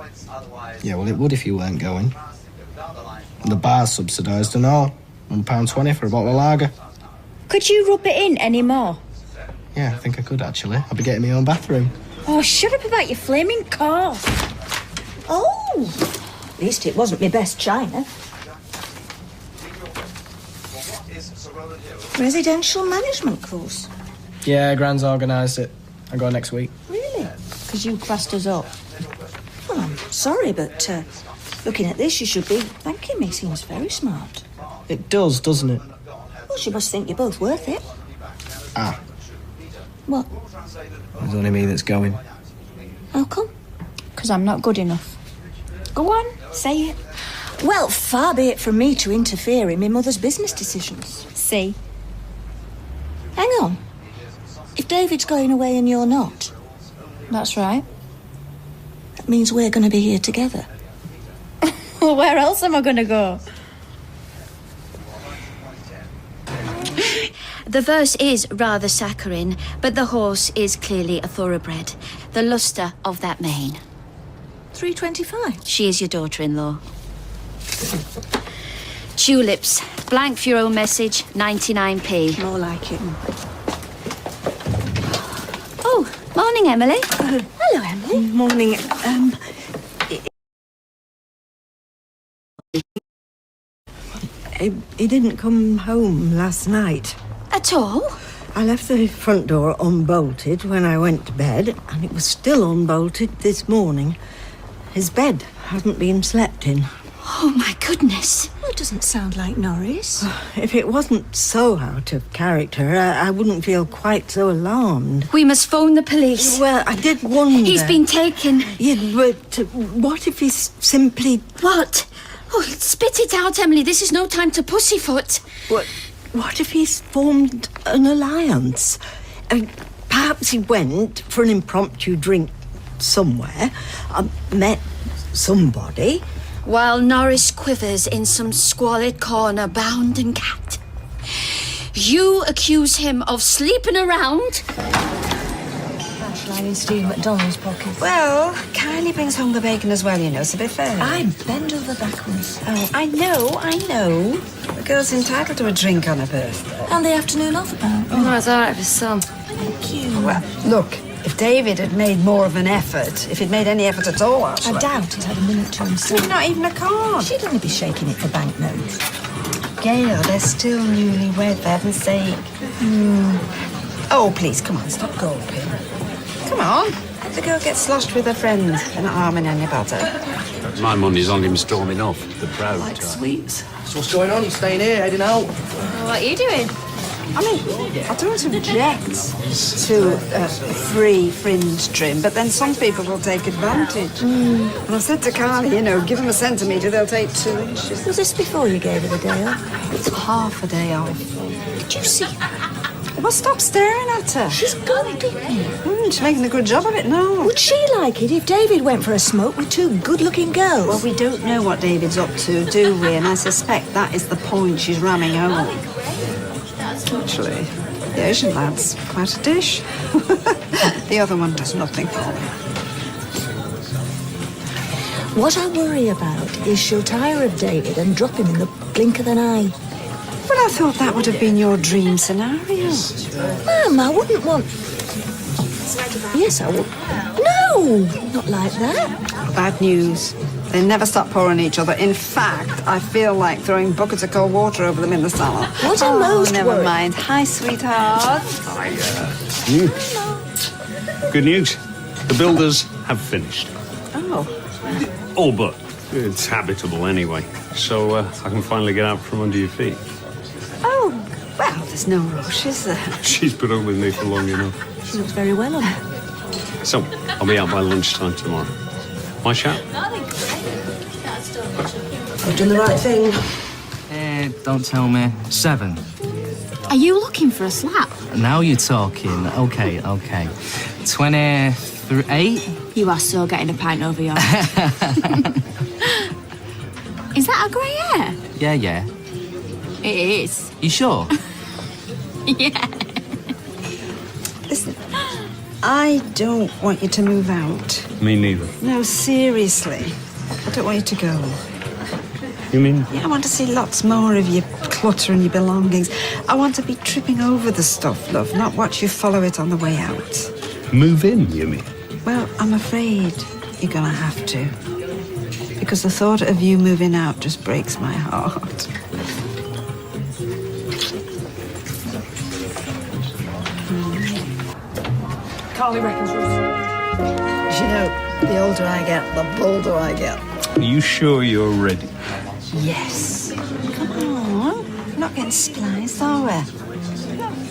S2: Yeah, well, it would if you weren't going. And the bar's subsidised and all. £1.20 for a bottle of lager.
S9: Could you rub it in any more?
S2: Yeah, I think I could, actually. I'll be getting my own bathroom.
S9: Oh, shut up about your flaming cough.
S14: Oh! At least it wasn't my best china. Residential management course.
S2: Yeah, Gran's organised it. I go next week.
S14: Really?
S9: Because you classed us up.
S14: Well, I'm sorry, but looking at this, you should be thanking me. Seems very smart.
S2: It does, doesn't it?
S14: Well, she must think you're both worth it.
S2: Ah,
S14: What?
S2: there's only me that's going.
S14: How come?
S9: Because I'm not good enough. Go on, say it.
S14: Well, far be it from me to interfere in my mother's business decisions.
S9: See?
S14: Hang on. If David's going away and you're not,
S9: That's right.
S14: that means we're going to be here together.
S9: Well, where else am I going to go? The verse is rather saccharine, but the horse is clearly a thoroughbred. The lustre of that mane.
S14: £3.25.
S9: She is your daughter-in-law. Tulips. Blank for your own message, 99p.
S14: More like it.
S9: Oh, morning, Emily.
S14: Hello, Emily.
S6: Morning. He didn't come home last night.
S9: At all?
S6: I left the front door unbolted when I went to bed, and it was still unbolted this morning. His bed hasn't been slept in.
S9: Oh, my goodness.
S14: Well, it doesn't sound like Norris.
S6: If it wasn't so out of character, I wouldn't feel quite so alarmed.
S9: We must phone the police.
S6: Well, I did wonder...
S9: He's been taken.
S6: Yeah, but what if he's simply...
S9: What? Oh, spit it out, Emily. This is no time to pussyfoot.
S6: What if he's formed an alliance? Perhaps he went for an impromptu drink somewhere, met somebody...
S9: While Norris quivers in some squalid corner, bound and gagged. You accuse him of sleeping around?
S14: Shall I steal McDonald's pocket?
S6: Well, Kylie brings home the bacon as well, you know, so be fair.
S14: I bend over backwards.
S6: Oh, I know. The girl's entitled to a drink on her birthday.
S14: And the afternoon off, apparently.
S9: Oh, it's all right for some.
S14: Thank you.
S6: Well, look, if David had made more of an effort, if he'd made any effort at all, actually...
S14: I doubt he'd had a minute to himself.
S6: Not even a card.
S14: She'd only be shaking it for banknotes.
S6: Gail, they're still newlywed, for heaven's sake. Oh, please, come on, stop gulping. Come on. Let the girl get sloshed with her friends and not harming anybody.
S7: My money's on him storming off. The proud
S2: Like
S7: type.
S2: sweets. So what's going on? You staying here, heading out?
S9: What are you doing?
S6: I mean, I don't object to a free fringe trim, but then some people will take advantage. And I said to Carly, you know, give them a centimetre, they'll take 2 inches.
S14: Was this before you gave her the day off?
S6: It's half a day off.
S14: Did you see her?
S6: Well, stop staring at her.
S14: She's gone, didn't you?
S6: She's making a good job of it now.
S14: Would she like it if David went for a smoke with 2 good-looking girls?
S6: Well, we don't know what David's up to, do we? And I suspect that is the point she's ramming home. Actually, the Asian lad's quite a dish. The other one does nothing for me.
S14: What I worry about is she'll tire of David and drop him in the blink of an eye.
S6: Well, I thought that would have been your dream scenario.
S14: Ma'am, I wouldn't want... Yes, I would. No, not like that.
S6: Bad news. They never stop pouring each other. In fact, I feel like throwing buckets of cold water over them in the salon.
S14: What am most
S6: never
S14: worried?
S6: mind. Hi, sweetheart.
S7: Good news. The builders have finished.
S6: Oh.
S7: All but. It's habitable anyway. So I can finally get out from under your feet.
S6: Oh, well, there's no rush, is there?
S7: She's put up with me for long enough.
S14: She looks very well on it.
S7: So, I'll be out by lunchtime tomorrow. My shout?
S14: I've done the right thing.
S2: Don't tell me. 7.
S9: Are you looking for a slap?
S2: Now you're talking. Okay. 28?
S9: You are so getting a pint over your head. Is that a grey hair?
S2: Yeah.
S9: It is.
S2: You sure?
S9: Yeah.
S6: Listen, I don't want you to move out.
S7: Me neither.
S6: No, seriously. I don't want you to go.
S7: You mean?
S6: Yeah, I want to see lots more of your clutter and your belongings. I want to be tripping over the stuff, love, not watch you follow it on the way out.
S7: Move in, you mean?
S6: Well, I'm afraid you're going to have to. Because the thought of you moving out just breaks my heart.
S14: Carly reckons
S6: As you know, the older I get, the bolder I get.
S7: Are you sure you're ready?
S6: Yes. Come on. We're not getting spliced, are we?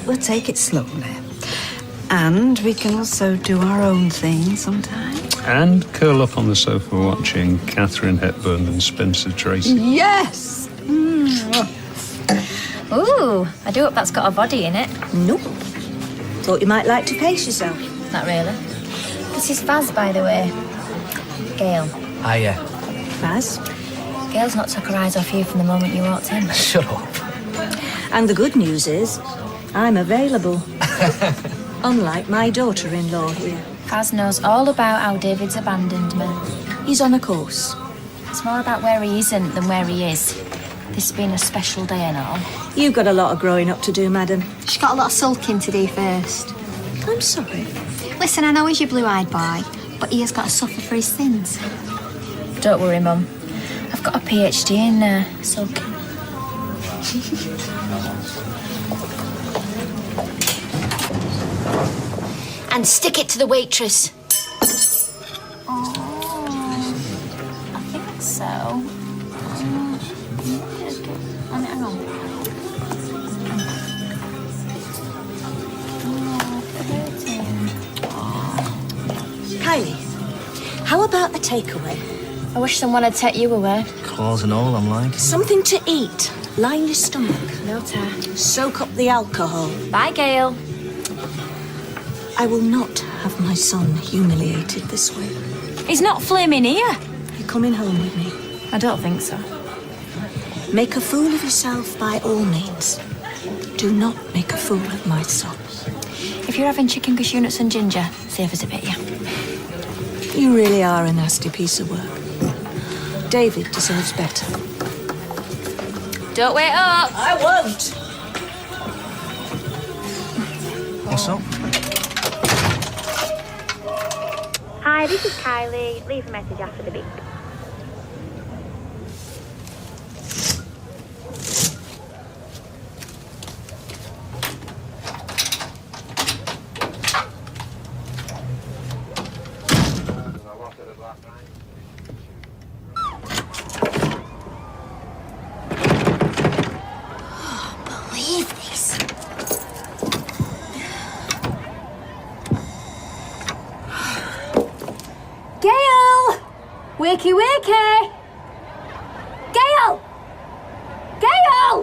S6: We'll take it slowly. And we can also do our own thing sometimes.
S7: And curl up on the sofa watching Catherine Hepburn and Spencer Tracy.
S6: Yes!
S15: Ooh, I do hope that's got a body in it.
S14: Nope. Thought you might like to pace yourself.
S15: Not really. This is Faz, by the way. Gail.
S2: Hiya.
S14: Faz?
S15: Gail's not took her eyes off you from the moment you walked in.
S2: Shut up.
S14: And the good news is, I'm available. Unlike my daughter-in-law here.
S15: Faz knows all about how David's abandoned me.
S14: He's on a course.
S15: It's more about where he isn't than where he is. This has been a special day and all.
S14: You've got a lot of growing up to do, madam.
S9: She's got a lot of sulking to do first.
S14: I'm sorry.
S9: Listen, I know he's your blue-eyed boy, but he has got to suffer for his sins.
S15: Don't worry, Mum. I've got a PhD in sulking.
S9: And stick it to the waitress.
S15: Oh, I think so. Hang on.
S14: Kylie, how about a takeaway?
S15: I wish someone had take you away.
S2: Claws and all, I'm like.
S14: Something to eat. Line your stomach.
S15: No ta.
S14: Soak up the alcohol.
S15: Bye, Gail.
S14: I will not have my son humiliated this way.
S15: He's not flaming here.
S14: You're coming home with me.
S15: I don't think so.
S14: Make a fool of yourself by all means. Do not make a fool of my son.
S15: If you're having chicken cashew nuts and ginger, save us a bit, yeah.
S14: You really are a nasty piece of work. David deserves better.
S15: Don't wait up.
S14: I won't.
S2: What's up?
S15: Hi, this is Kylie. Leave a message after the beep.
S9: Believe this.
S15: Gail! Wakey, wakey! Gail! Gail!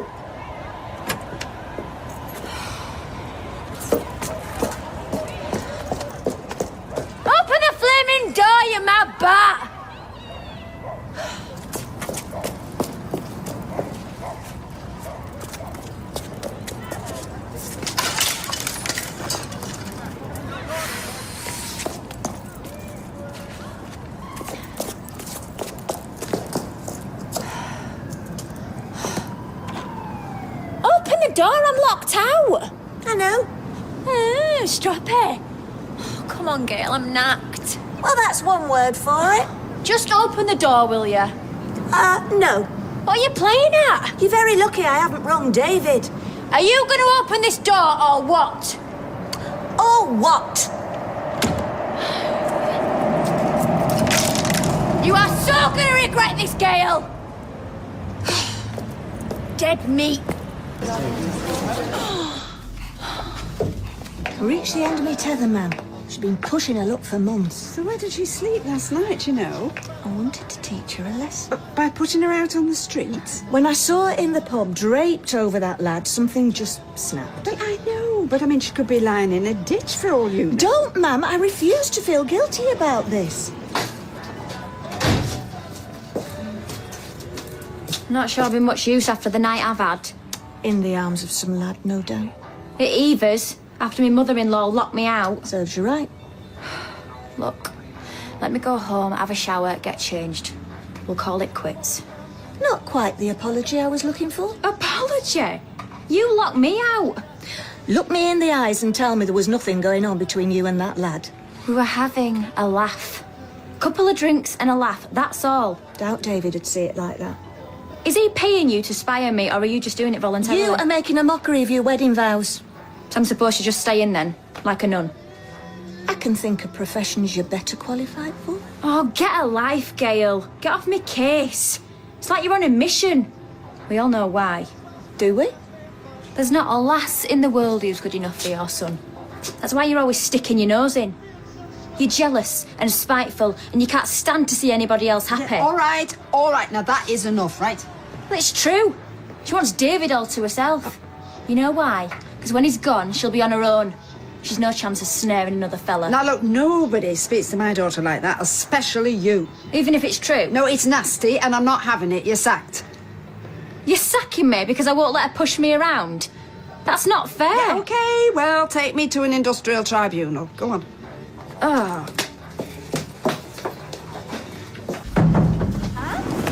S15: Open the flaming door, you mad bat! Open the door, I'm locked out!
S14: I know.
S15: Stroppy. Oh, come on, Gail, I'm knacked.
S14: Well, that's one word for it.
S15: Just open the door, will you?
S14: No.
S15: What are you playing at?
S14: You're very lucky I haven't rung David.
S15: Are you going to open this door or what?
S14: Or what?
S15: You are so going to regret this, Gail! Dead meat.
S14: Reach the end of me tether, man. She's been pushing her luck for months.
S6: So where did she sleep last night, you know?
S14: I wanted to teach her a lesson.
S6: But by putting her out on the streets?
S14: When I saw her in the pub, draped over that lad, something just snapped.
S6: But I know, but I mean, she could be lying in a ditch for all you know.
S14: Don't, ma'am. I refuse to feel guilty about this.
S5: Not sure I've been much use after the night I've had.
S14: In the arms of some lad, no doubt.
S5: At Eva's, after my mother-in-law locked me out.
S14: Serves you right.
S5: Look, let me go home, have a shower, get changed. We'll call it quits.
S14: Not quite the apology I was looking for.
S5: Apology? You locked me out.
S14: Look me in the eyes and tell me there was nothing going on between you and that lad.
S5: We were having a laugh. Couple of drinks and a laugh, that's all.
S14: Doubt David would see it like that.
S5: Is he paying you to spy on me, or are you just doing it voluntarily?
S14: You are making a mockery of your wedding vows.
S5: So I'm supposed to just stay in then, like a nun?
S14: I can think of professions you're better qualified for.
S5: Oh, get a life, Gail. Get off my case. It's like you're on a mission. We all know why.
S14: Do we?
S5: There's not a lass in the world who's good enough for your son. That's why you're always sticking your nose in. You're jealous and spiteful, and you can't stand to see anybody else happy.
S6: Yeah, all right. Now that is enough, right?
S5: Well, it's true. She wants David all to herself. You know why? Because when he's gone, she'll be on her own. She's no chance of snaring another fella.
S6: Now, look, nobody speaks to my daughter like that, especially you.
S5: Even if it's true?
S6: No, it's nasty, and I'm not having it. You're sacked.
S5: You're sacking me because I won't let her push me around? That's not fair.
S6: Yeah, OK, well, take me to an industrial tribunal. Go on.
S5: Oh.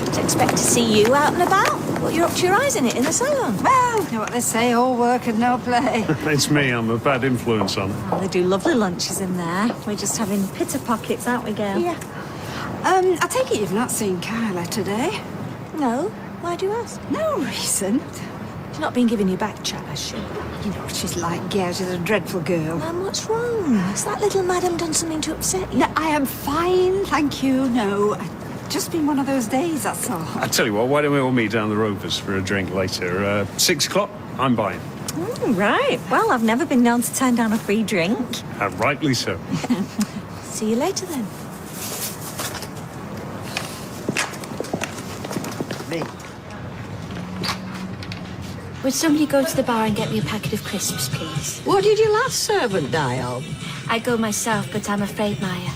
S14: Didn't expect to see you out and about. What, you're up to your eyes in it in the salon?
S6: Well, you know what they say, all work and no play.
S7: It's me, I'm a bad influence on her.
S14: Oh, they do lovely lunches in there. We're just having pitter pockets, aren't we, Gail?
S6: Yeah. I take it you've not seen Kyla today?
S14: No. Why do you ask?
S6: No reason.
S14: She's not been giving you back chat, has she?
S6: You know what she's like, Gail. She's a dreadful girl.
S14: Ma'am, what's wrong? Has that little madam done something to upset you?
S6: No, I am fine, thank you. No, I've just been one of those days, that's all.
S7: I tell you what, why don't we all meet down the Rovers for a drink later? 6 o'clock, I'm buying.
S14: Right. Well, I've never been known to turn down a free drink.
S7: Rightly so.
S14: See you later, then.
S6: Me.
S9: Would somebody go to the bar and get me a packet of crisps, please?
S14: What did your last servant die of?
S9: I'd go myself, but I'm afraid my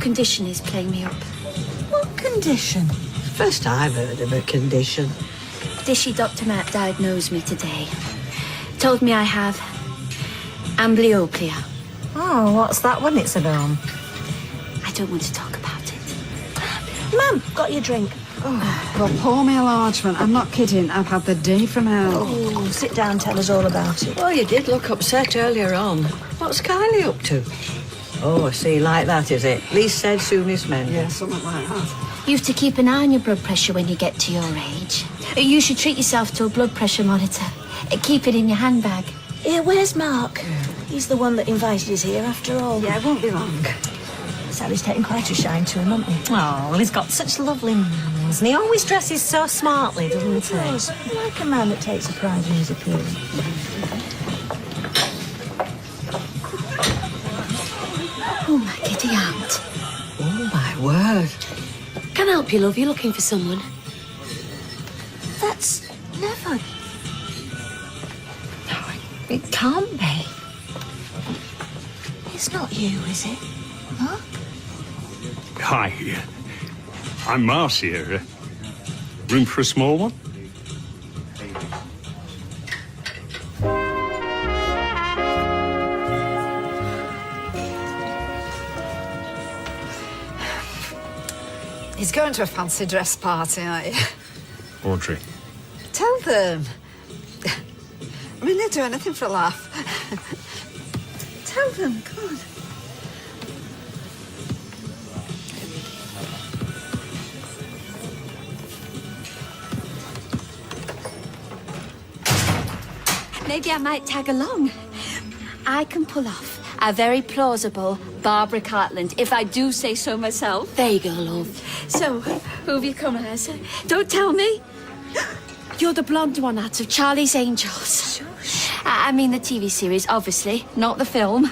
S9: condition is playing me up.
S14: What condition? First I've heard of a condition.
S9: Dishy Dr. Matt diagnosed me today. Told me I have amblyopia.
S14: Oh, what's that when it's a norm?
S9: I don't want to talk about it.
S14: Ma'am, got your drink.
S6: Oh, well, pour me a large one. I'm not kidding. I've had the day from hell.
S14: Oh, sit down, tell us all about it.
S16: Well, you did look upset earlier on. What's Kylie up to? Oh, I see, like that, is it? Least said, soonest mended.
S6: Yeah, something like that.
S9: You have to keep an eye on your blood pressure when you get to your age. You should treat yourself to a blood pressure monitor. Keep it in your handbag.
S14: Here, where's Mark? He's the one that invited us here, after all.
S6: Yeah, it won't be long.
S14: Sally's taken quite a shine to him, hasn't he?
S16: Oh, well, he's got such lovely manners, and he always dresses so smartly, doesn't he?
S14: Does. Like a man that takes a pride in his appearance.
S9: Oh, my giddy aunt.
S16: Oh, my word.
S9: Can I help you, love? You're looking for someone.
S14: That's never...
S16: No, it can't be.
S14: It's not you, is it? Huh?
S7: Hi, I'm Marcia. Room for a small one?
S6: He's going to a fancy dress party, aren't you?
S7: Audrey.
S6: Tell them. I mean, they'd do anything for a laugh. Tell them, come on.
S9: Maybe I might tag along. I can pull off a very plausible Barbara Cartland, if I do say so myself. There you go, love. So, who have you come as? Don't tell me. You're the blonde one out of Charlie's Angels. I mean the TV series, obviously, not the film.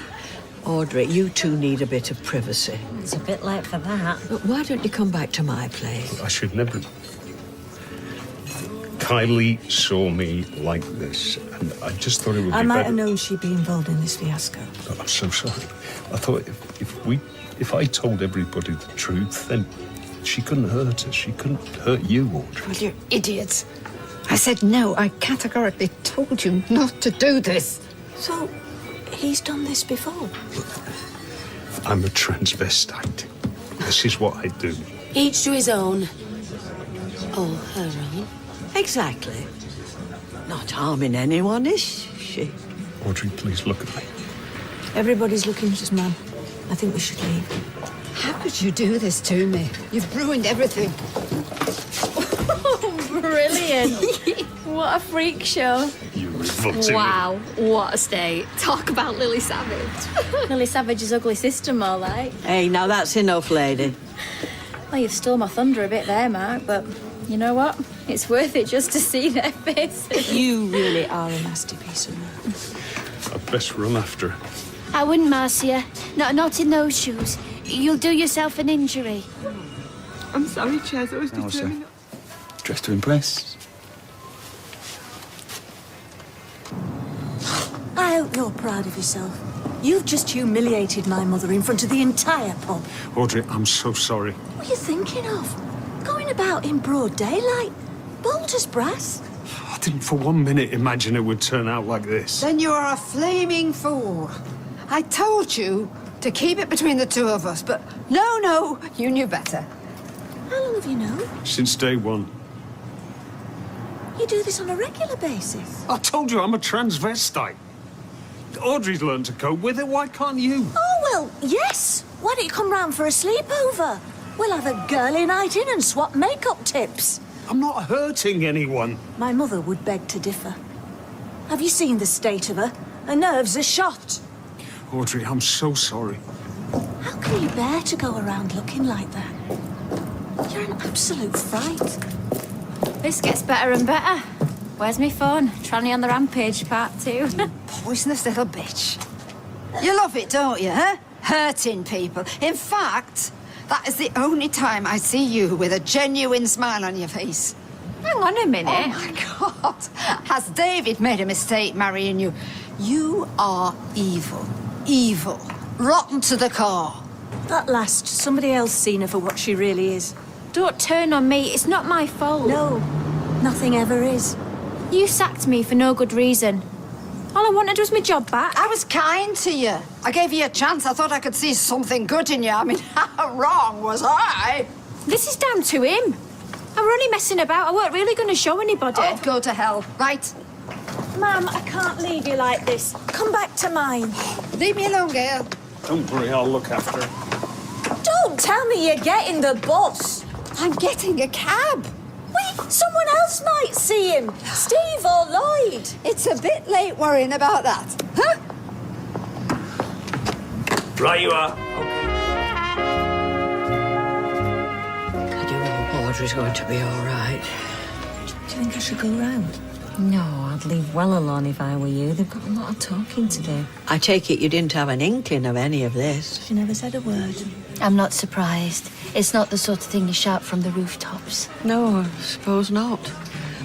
S16: Audrey, you two need a bit of privacy.
S14: It's a bit late for that.
S16: But why don't you come back to my place?
S7: I should never... Kylie saw me like this, and I just thought it would be
S14: I might
S7: better...
S14: have known she'd be involved in this fiasco.
S7: Oh, I'm so sorry. I thought if I told everybody the truth, then she couldn't hurt us. She couldn't hurt you, Audrey.
S6: Well, you idiots. I said no. I categorically told you not to do this.
S14: So, he's done this before?
S7: I'm a transvestite. This is what I do.
S1: Each to his own. Or her own.
S16: Exactly. Not harming anyone, is she?
S7: Audrey, please look at me.
S14: Everybody's looking at us, ma'am. I think we should leave.
S6: How could you do this to me? You've ruined everything.
S5: Brilliant. What a freak show.
S7: You revolting.
S5: Wow, what a state. Talk about Lily Savage. Lily Savage's ugly sister, more like.
S16: Hey, now that's enough, lady.
S5: Well, you've stole my thunder a bit there, Mark, but you know what? It's worth it just to see their faces.
S14: You really are a nasty piece of work.
S7: I'd best run after her.
S9: I wouldn't, Marcia. Not in those shoes. You'll do yourself an injury.
S6: I'm sorry, Chaz. I was determined.
S10: Dressed to impress.
S14: I hope you're proud of yourself. You've just humiliated my mother in front of the entire pub.
S7: Audrey, I'm so sorry.
S14: What are you thinking of? Going about in broad daylight? Bold as brass?
S7: I didn't for 1 minute imagine it would turn out like this.
S6: Then you are a flaming fool. I told you to keep it between the two of us, but no, you knew better.
S14: How long have you known?
S7: Since day one.
S14: You do this on a regular basis.
S7: I told you I'm a transvestite. Audrey's learned to cope with it. Why can't you?
S14: Oh, well, yes. Why don't you come round for a sleepover? We'll have a girly night in and swap makeup tips.
S7: I'm not hurting anyone.
S14: My mother would beg to differ. Have you seen the state of her? Her nerves are shot.
S7: Audrey, I'm so sorry.
S14: How can you bear to go around looking like that? You're an absolute fright.
S5: This gets better and better. Where's my phone? Tranny on the Rampage, part 2.
S6: Poisonous little bitch. You love it, don't you, huh? Hurting people. In fact, that is the only time I see you with a genuine smile on your face.
S5: Hang on a minute.
S6: Oh, my God. Has David made a mistake marrying you? You are evil. Evil. Rotten to the core.
S14: That last, somebody else seen her for what she really is.
S5: Don't turn on me. It's not my fault.
S14: No, nothing ever is.
S5: You sacked me for no good reason. All I wanted was my job back.
S6: I was kind to you. I gave you a chance. I thought I could see something good in you. I mean, how wrong was I?
S5: This is down to him. I were only messing about. I weren't really going to show anybody.
S6: Oh, go to hell. Right.
S14: Ma'am, I can't leave you like this. Come back to mine.
S6: Leave me alone, Gail.
S7: Don't worry, I'll look after her.
S14: Don't tell me you're getting the bus.
S6: I'm getting a cab.
S14: Wait, someone else might see him. Steve or Lloyd.
S6: It's a bit late worrying about that, huh?
S10: Right you are.
S16: I do hope Audrey's going to be all right.
S14: Do you think I should go round?
S17: No, I'd leave well alone if I were you. They've got a lot of talking to do.
S16: I take it you didn't have an inkling of any of this.
S14: She never said a word.
S9: I'm not surprised. It's not the sort of thing you shout from the rooftops.
S16: No, I suppose not.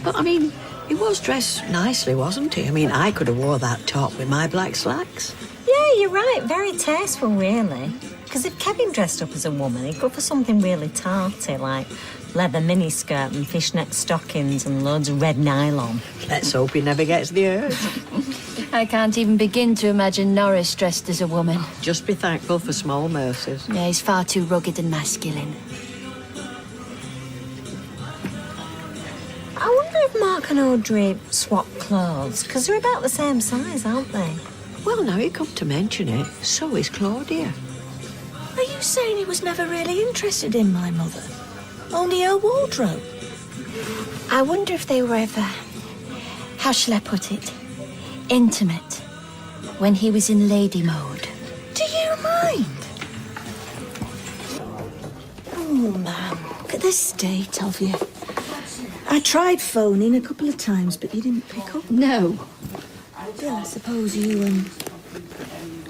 S16: But, I mean, he was dressed nicely, wasn't he? I mean, I could have wore that top with my black slacks.
S17: Yeah, you're right. Very tasteful, really. Because if Kevin dressed up as a woman, he'd go for something really tarty, like leather miniskirt and fishnet stockings and loads of red nylon.
S16: Let's hope he never gets the urge.
S9: I can't even begin to imagine Norris dressed as a woman.
S16: Just be thankful for small mercies.
S9: Yeah, he's far too rugged and masculine.
S17: I wonder if Mark and Audrey swap clothes, because they're about the same size, aren't they?
S16: Well, now you come to mention it, so is Claudia.
S14: Are you saying he was never really interested in my mother? Only her wardrobe?
S9: I wonder if they were ever, how shall I put it, intimate when he was in lady mode.
S14: Do you mind? Oh, ma'am, look at the state of you. I tried phoning a couple of times, but you didn't pick up.
S6: No.
S14: Well, I suppose you,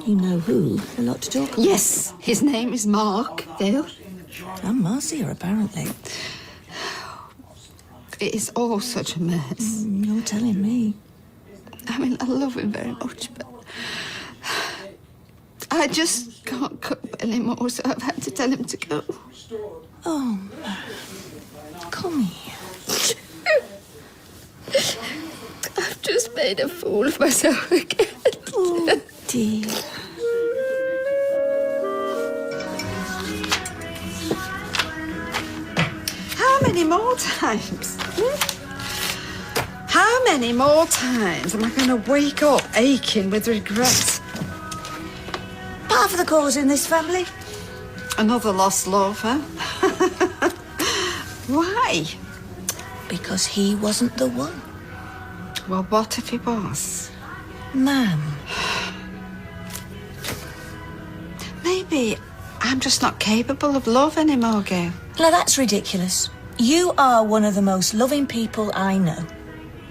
S14: You know who? A lot to talk about.
S6: Yes, his name is Mark, Gail.
S14: And Marcia, apparently.
S6: It is all such a mess.
S14: You're telling me.
S6: I mean, I love him very much, but I just can't cope anymore, so I've had to tell him to go.
S14: Oh, come here.
S6: I've just made a fool of myself again.
S14: Oh, dear.
S6: How many more times? How many more times am I going to wake up aching with regret?
S14: Part of the cause in this family.
S6: Another lost love, huh? Why?
S14: Because he wasn't the one.
S6: Well, what if he was?
S14: Ma'am.
S6: Maybe I'm just not capable of love anymore, Gail.
S14: Now, that's ridiculous. You are one of the most loving people I know.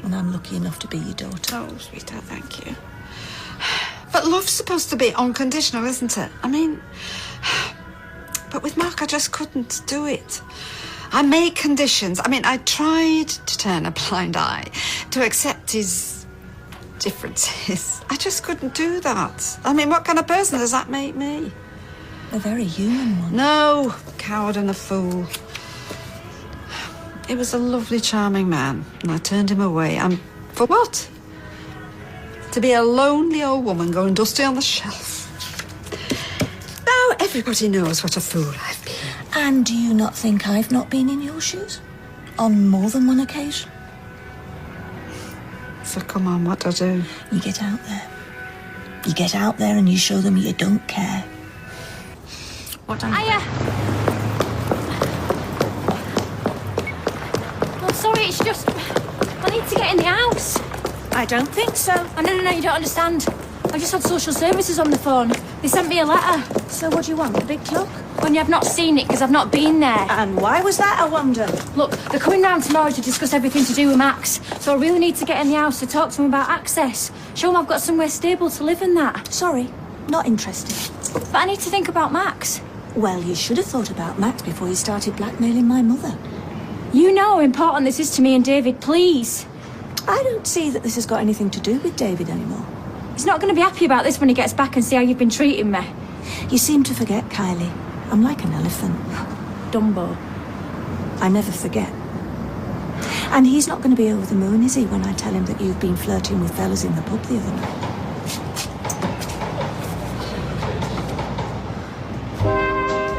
S14: And I'm lucky enough to be your daughter.
S6: Oh, sweetheart, thank you. But love's supposed to be unconditional, isn't it? I mean... But with Mark, I just couldn't do it. I made conditions. I mean, I tried to turn a blind eye, to accept his differences. I just couldn't do that. I mean, what kind of person does that make me?
S14: A very human one.
S6: No, coward and a fool. He was a lovely, charming man, and I turned him away. And for what? To be a lonely old woman going dusty on the shelf. Now everybody knows what a fool I've been.
S14: And do you not think I've not been in your shoes? On more than one occasion?
S6: So come on, what do I do?
S14: You get out there. You get out there and you show them you don't care.
S6: What
S5: Oh, sorry, it's just... I need to get in the house.
S14: I don't think so.
S5: Oh, no, you don't understand. I just had social services on the phone. They sent me a letter.
S14: So what do you want, the big clock?
S5: Only I've not seen it because I've not been there.
S14: And why was that, I wonder?
S5: Look, they're coming round tomorrow to discuss everything to do with Max. So I really need to get in the house to talk to him about access. Show him I've got somewhere stable to live in that.
S14: Sorry, not interested.
S5: But I need to think about Max.
S14: Well, you should have thought about Max before you started blackmailing my mother.
S5: You know how important this is to me and David, please.
S14: I don't see that this has got anything to do with David anymore.
S5: He's not going to be happy about this when he gets back and see how you've been treating me.
S14: You seem to forget, Kylie. I'm like an elephant.
S5: Dumbo.
S14: I never forget. And he's not going to be over the moon, is he, when I tell him that you've been flirting with fellas in the pub the other night?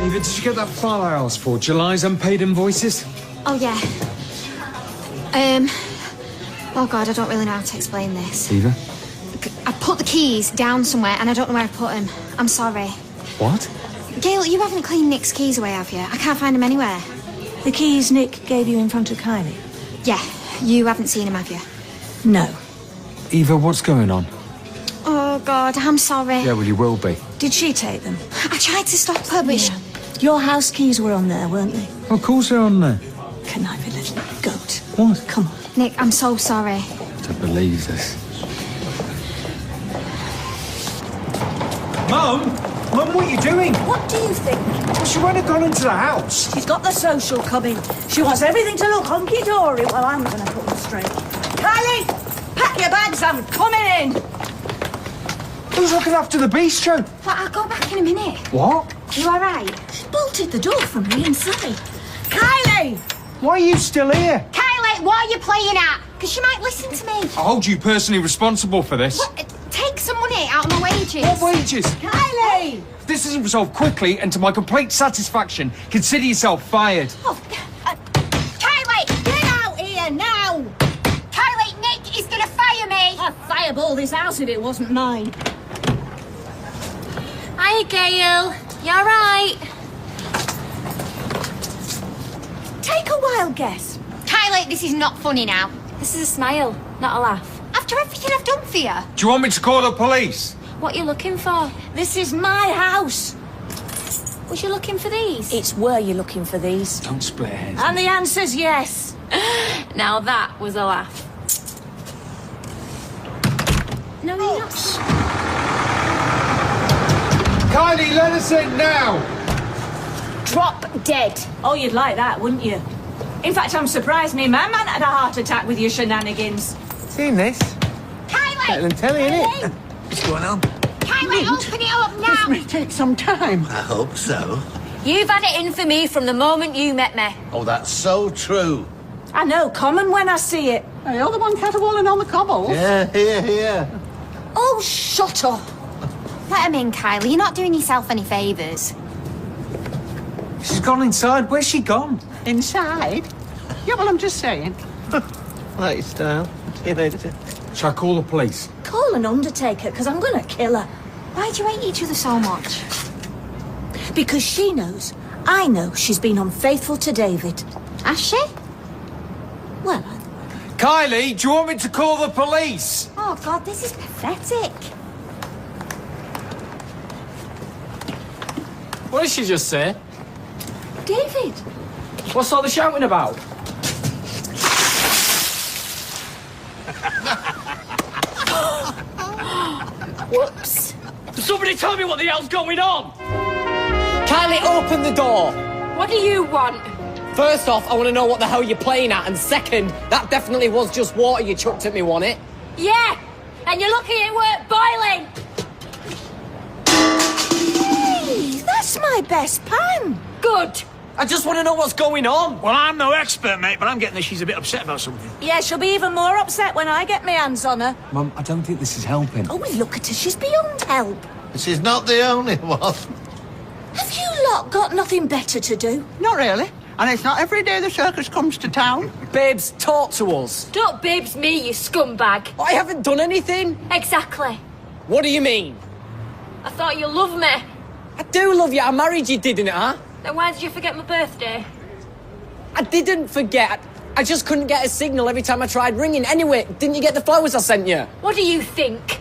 S12: Eva, did you get that file I asked for? July's unpaid invoices?
S15: Oh, yeah. Oh, God, I don't really know how to explain this.
S12: Eva?
S15: I put the keys down somewhere and I don't know where I put them. I'm sorry.
S12: What?
S15: Gail, you haven't cleaned Nick's keys away, have you? I can't find them anywhere.
S14: The keys Nick gave you in front of Kylie?
S15: Yeah, you haven't seen them, have you?
S14: No.
S12: Eva, what's going on?
S15: Oh, God, I'm sorry.
S12: Yeah, well, you will be.
S14: Did she take them?
S15: I tried to stop her, but she...
S14: Your house keys were on there, weren't they?
S12: Of course they're on there.
S14: Conniving little goat.
S12: What?
S14: Come on.
S15: Nick, I'm so sorry.
S12: I don't believe this. Mum? Mum, what are you doing?
S14: What do you think?
S12: Well, she won't have gone into the house.
S14: She's got the social coming. She wants everything to look hunky-dory. Well, I'm going to put them straight. Kylie, pack your bags. I'm coming in.
S12: Who's looking after the bistro?
S15: Well, I'll go back in a minute.
S12: What?
S15: You all right?
S14: She bolted the door from the inside. Kylie!
S12: Why are you still here?
S15: Kylie, what are you playing at? Because she might listen to me.
S3: I'll hold you personally responsible for this.
S15: What? Take some money out of my wages.
S3: What wages?
S14: Kylie!
S3: If this isn't resolved quickly and to my complete satisfaction, consider yourself fired.
S15: Oh, Kylie, get out here now! Kylie, Nick is going to fire me.
S14: I'd fireball this house if it wasn't mine.
S5: Hiya, Gail. You all right?
S14: Take a wild guess.
S15: Kylie, this is not funny now.
S5: This is a smile, not a laugh.
S15: After everything I've done for you.
S3: Do you want me to call the police?
S5: What are you looking for?
S14: This is my house.
S5: Was you looking for these?
S14: It's were you looking for these?
S12: Don't split hairs.
S14: And the answer's yes.
S5: Now that was a laugh. No, you're not.
S3: Kylie, let us in now!
S4: Drop dead. Oh, you'd like that, wouldn't you? In fact, I'm surprised me man had a heart attack with your shenanigans.
S8: Seen this?
S15: Kylie!
S8: Better than telly, innit?
S15: Kylie!
S8: What's going on?
S15: Kylie, open it up now!
S8: This may take some time.
S13: I hope so.
S9: You've had it in for me from the moment you met me.
S13: Oh, that's so true.
S4: I know, common when I see it.
S6: Hey, you're the one caterwauling on the cobbles.
S13: Yeah, here.
S4: Oh, shut up.
S15: Let him in, Kylie. You're not doing yourself any favours.
S12: She's gone inside. Where's she gone?
S6: Inside? Yeah, well, I'm just saying.
S8: Like your style. See you later.
S12: Shall I call the police?
S4: Call an undertaker, because I'm going to kill her.
S15: Why do you hate each other so much?
S4: Because she knows, I know she's been unfaithful to David.
S15: Has she?
S4: Well,
S12: Kylie, do you want me to call the police?
S15: Oh, God, this is pathetic.
S2: What did she just say?
S4: David.
S2: What's all the shouting about?
S4: Whoops.
S2: Somebody tell me what the hell's going on! Kylie, open the door!
S5: What do you want?
S2: First off, I want to know what the hell you're playing at, and second, that definitely was just water you chucked at me, wasn't it?
S5: Yeah, and you're lucky it weren't boiling.
S4: Hey, that's my best pan.
S5: Good.
S2: I just want to know what's going on.
S8: Well, I'm no expert, mate, but I'm getting that she's a bit upset about something.
S4: Yeah, she'll be even more upset when I get my hands on her.
S12: Mum, I don't think this is helping.
S4: Oh, look at her. She's beyond help.
S13: She's not the only one.
S4: Have you lot got nothing better to do?
S6: Not really. And it's not every day the circus comes to town.
S2: Babes, talk to us.
S5: Don't babes me, you scumbag.
S2: I haven't done anything.
S5: Exactly.
S2: What do you mean?
S5: I thought you loved me.
S2: I do love you. I married you, didn't I?
S5: Then why did you forget my birthday?
S2: I didn't forget. I just couldn't get a signal every time I tried ringing. Anyway, didn't you get the flowers I sent you?
S5: What do you think?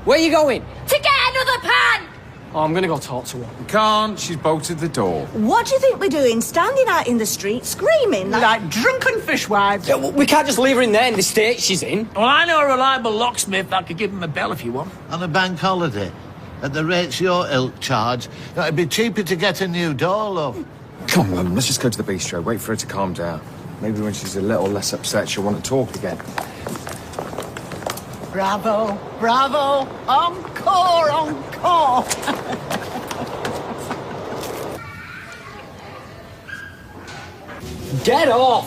S2: Where are you going?
S5: To get another pan!
S2: Oh, I'm going to go talk to her.
S12: You can't. She's bolted the door.
S4: What do you think we're doing? Standing out in the street, screaming
S6: Like drunken fishwives.
S2: Yeah, well, we can't just leave her in there in the state she's in.
S8: Well, I know a reliable locksmith that could give him a bell if you want.
S13: On a bank holiday. At the rates your ilk charge, it'd be cheaper to get a new door, love.
S12: Come on, Mum. Let's just go to the bistro. Wait for her to calm down. Maybe when she's a little less upset, she'll want to talk again.
S6: Bravo, bravo, encore, encore.
S2: Get off!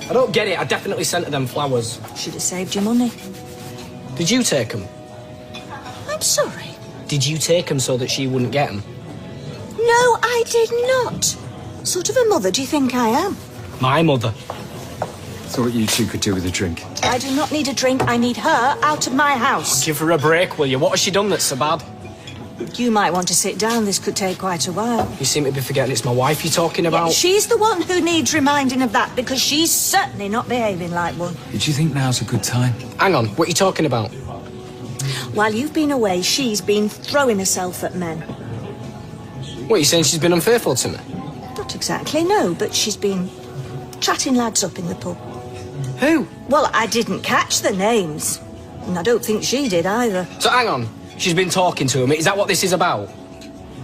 S2: I don't get it. I definitely sent her them flowers.
S4: Should have saved you money.
S2: Did you take them?
S4: I'm sorry.
S2: Did you take them so that she wouldn't get them?
S4: No, I did not. What sort of a mother do you think I am?
S2: My mother.
S12: Thought you two could do with a drink.
S4: I do not need a drink. I need her out of my house.
S2: Give her a break, will you? What has she done that's so bad?
S4: You might want to sit down. This could take quite a while.
S2: You seem to be forgetting it's my wife you're talking about.
S4: Yeah, she's the one who needs reminding of that because she's certainly not behaving like one.
S12: Did you think now's a good time?
S2: Hang on, what are you talking about?
S4: While you've been away, she's been throwing herself at men.
S2: What, are you saying she's been unfaithful to me?
S4: Not exactly, no, but she's been chatting lads up in the pub.
S2: Who?
S4: Well, I didn't catch the names. And I don't think she did either.
S2: So hang on, she's been talking to him. Is that what this is about?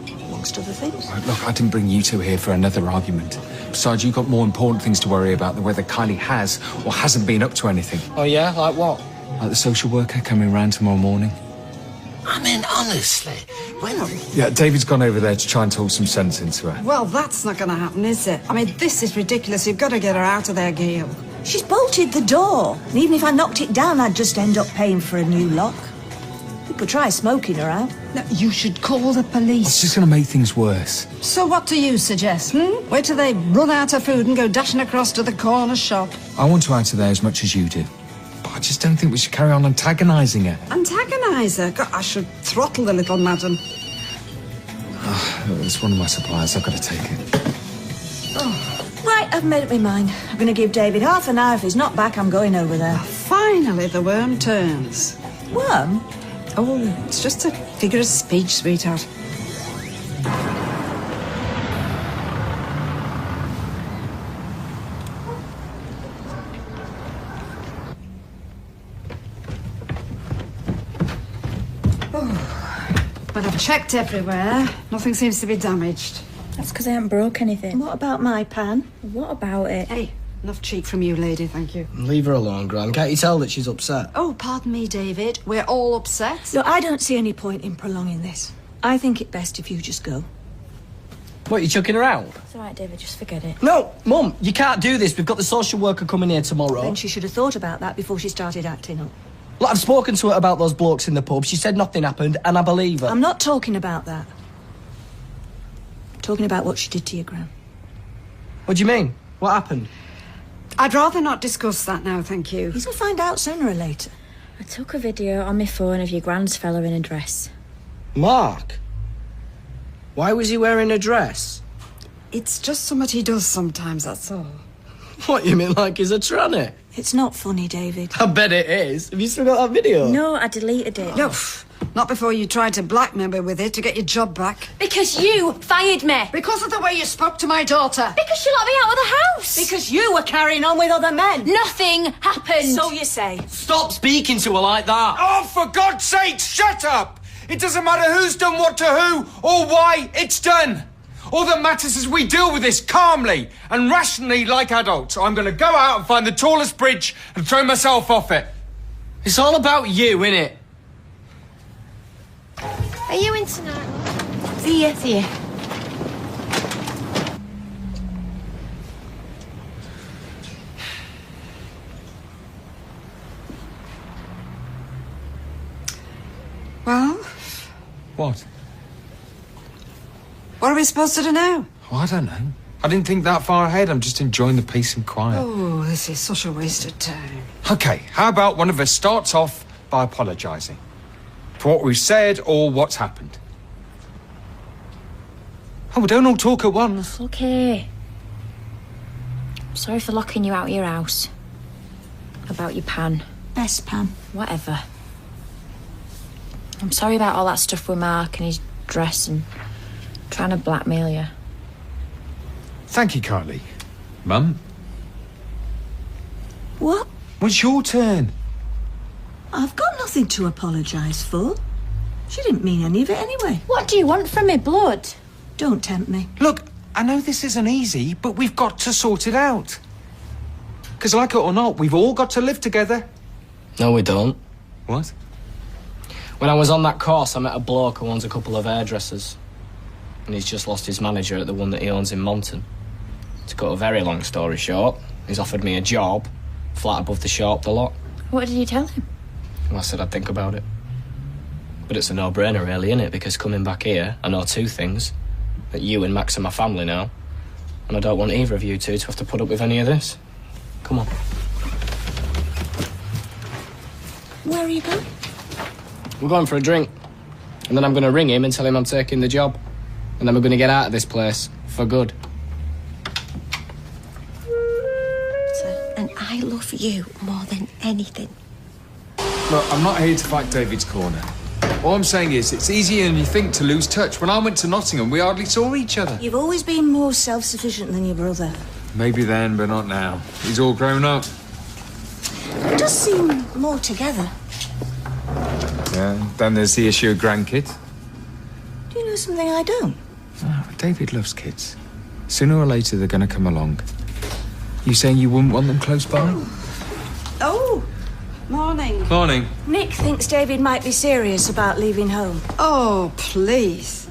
S4: Amongst other things.
S12: Right, look, I didn't bring you two here for another argument. Besides, you've got more important things to worry about than whether Kylie has or hasn't been up to anything.
S2: Oh, yeah? Like what?
S12: Like the social worker coming round tomorrow morning.
S13: I mean, honestly, when...
S12: Yeah, David's gone over there to try and talk some sense into her.
S6: Well, that's not going to happen, is it? I mean, this is ridiculous. You've got to get her out of there, Gail.
S14: She's bolted the door. And even if I knocked it down, I'd just end up paying for a new lock. You could try smoking her out.
S6: No, you should call the police.
S12: It's just going to make things worse.
S6: So what do you suggest, Wait till they run out of food and go dashing across to the corner shop.
S12: I want her out of there as much as you do. But I just don't think we should carry on antagonising her.
S6: Antagonise her? God, I should throttle the little madam.
S12: It's one of my suppliers. I've got to take it.
S14: Right, I've made up my mind. I'm going to give David half an hour. If he's not back, I'm going over there.
S6: Finally, the worm turns.
S14: Worm?
S6: Oh, it's just a figure of speech, sweetheart. But I've checked everywhere. Nothing seems to be damaged.
S9: That's because I haven't broke anything.
S14: What about my pan?
S9: What about it?
S6: Hey, enough cheek from you, lady, thank you.
S2: Leave her alone, Gran. Can't you tell that she's upset?
S6: Oh, pardon me, David. We're all upset.
S14: Look, I don't see any point in prolonging this. I think it best if you just go.
S2: What, you chucking her out?
S9: It's all right, David, just forget it.
S2: No, Mum, you can't do this. We've got the social worker coming here tomorrow.
S14: Then she should have thought about that before she started acting up.
S2: Look, I've spoken to her about those blokes in the pub. She said nothing happened, and I believe her.
S14: I'm not talking about that. I'm talking about what she did to your gran.
S2: What do you mean? What happened?
S6: I'd rather not discuss that now, thank you.
S14: He's going to find out sooner or later.
S9: I took a video on my phone of your grand's fella in a dress.
S2: Mark? Why was he wearing a dress?
S6: It's just something he does sometimes, that's all.
S2: What, you mean like he's a tranny?
S14: It's not funny, David.
S2: I bet it is. Have you still got that video?
S9: No, I deleted it.
S6: No, not before you tried to blackmail me with it to get your job back.
S9: Because you fired me.
S6: Because of the way you spoke to my daughter.
S9: Because she locked me out of the house.
S4: Because you were carrying on with other men.
S9: Nothing happened.
S4: So you say.
S2: Stop speaking to her like that.
S12: Oh, for God's sake, shut up! It doesn't matter who's done what to who or why, it's done. All that matters is we deal with this calmly and rationally like adults. I'm going to go out and find the tallest bridge and throw myself off it.
S2: It's all about you, innit?
S9: Are you in tonight? See ya.
S6: Well?
S12: What?
S6: What are we supposed to do now?
S12: Oh, I don't know. I didn't think that far ahead. I'm just enjoying the peace and quiet.
S6: Oh, this is such a waste of time.
S12: OK, how about one of us starts off by apologising for what we've said or what's happened? Oh, we don't all talk at once.
S9: Okay. I'm sorry for locking you out of your house. About your pan.
S14: Best pan.
S9: Whatever. I'm sorry about all that stuff with Mark and his dress and trying to blackmail you.
S12: Thank you, Kylie. Mum?
S14: What?
S12: What's your turn?
S14: I've got nothing to apologise for. She didn't mean any of it anyway.
S9: What do you want from me, blood?
S14: Don't tempt me.
S12: Look, I know this isn't easy, but we've got to sort it out. Because like it or not, we've all got to live together.
S2: No, we don't.
S12: What?
S2: When I was on that course, I met a bloke who owns a couple of hairdressers. And he's just lost his manager at the one that he owns in Monton. To cut a very long story short, he's offered me a job, flat above the shop, the lot.
S9: What did you tell him?
S2: Well, I said I'd think about it. But it's a no-brainer, really, innit? Because coming back here, I know two things. That you and Max are my family now. And I don't want either of you two to have to put up with any of this. Come on.
S14: Where are you going?
S2: We're going for a drink. And then I'm going to ring him and tell him I'm taking the job. And then we're going to get out of this place. For good.
S15: And I love you more than anything.
S12: Look, I'm not here to fight David's corner. All I'm saying is, it's easier than you think to lose touch. When I went to Nottingham, we hardly saw each other.
S14: You've always been more self-sufficient than your brother.
S12: Maybe then, but not now. He's all grown up.
S14: It does seem more together.
S12: Yeah, then there's the issue of grandkids.
S14: Do you know something I don't?
S12: Oh, David loves kids. Sooner or later, they're going to come along. You saying you wouldn't want them close by?
S6: Oh, morning.
S12: Morning.
S14: Nick thinks David might be serious about leaving home.
S6: Oh, please.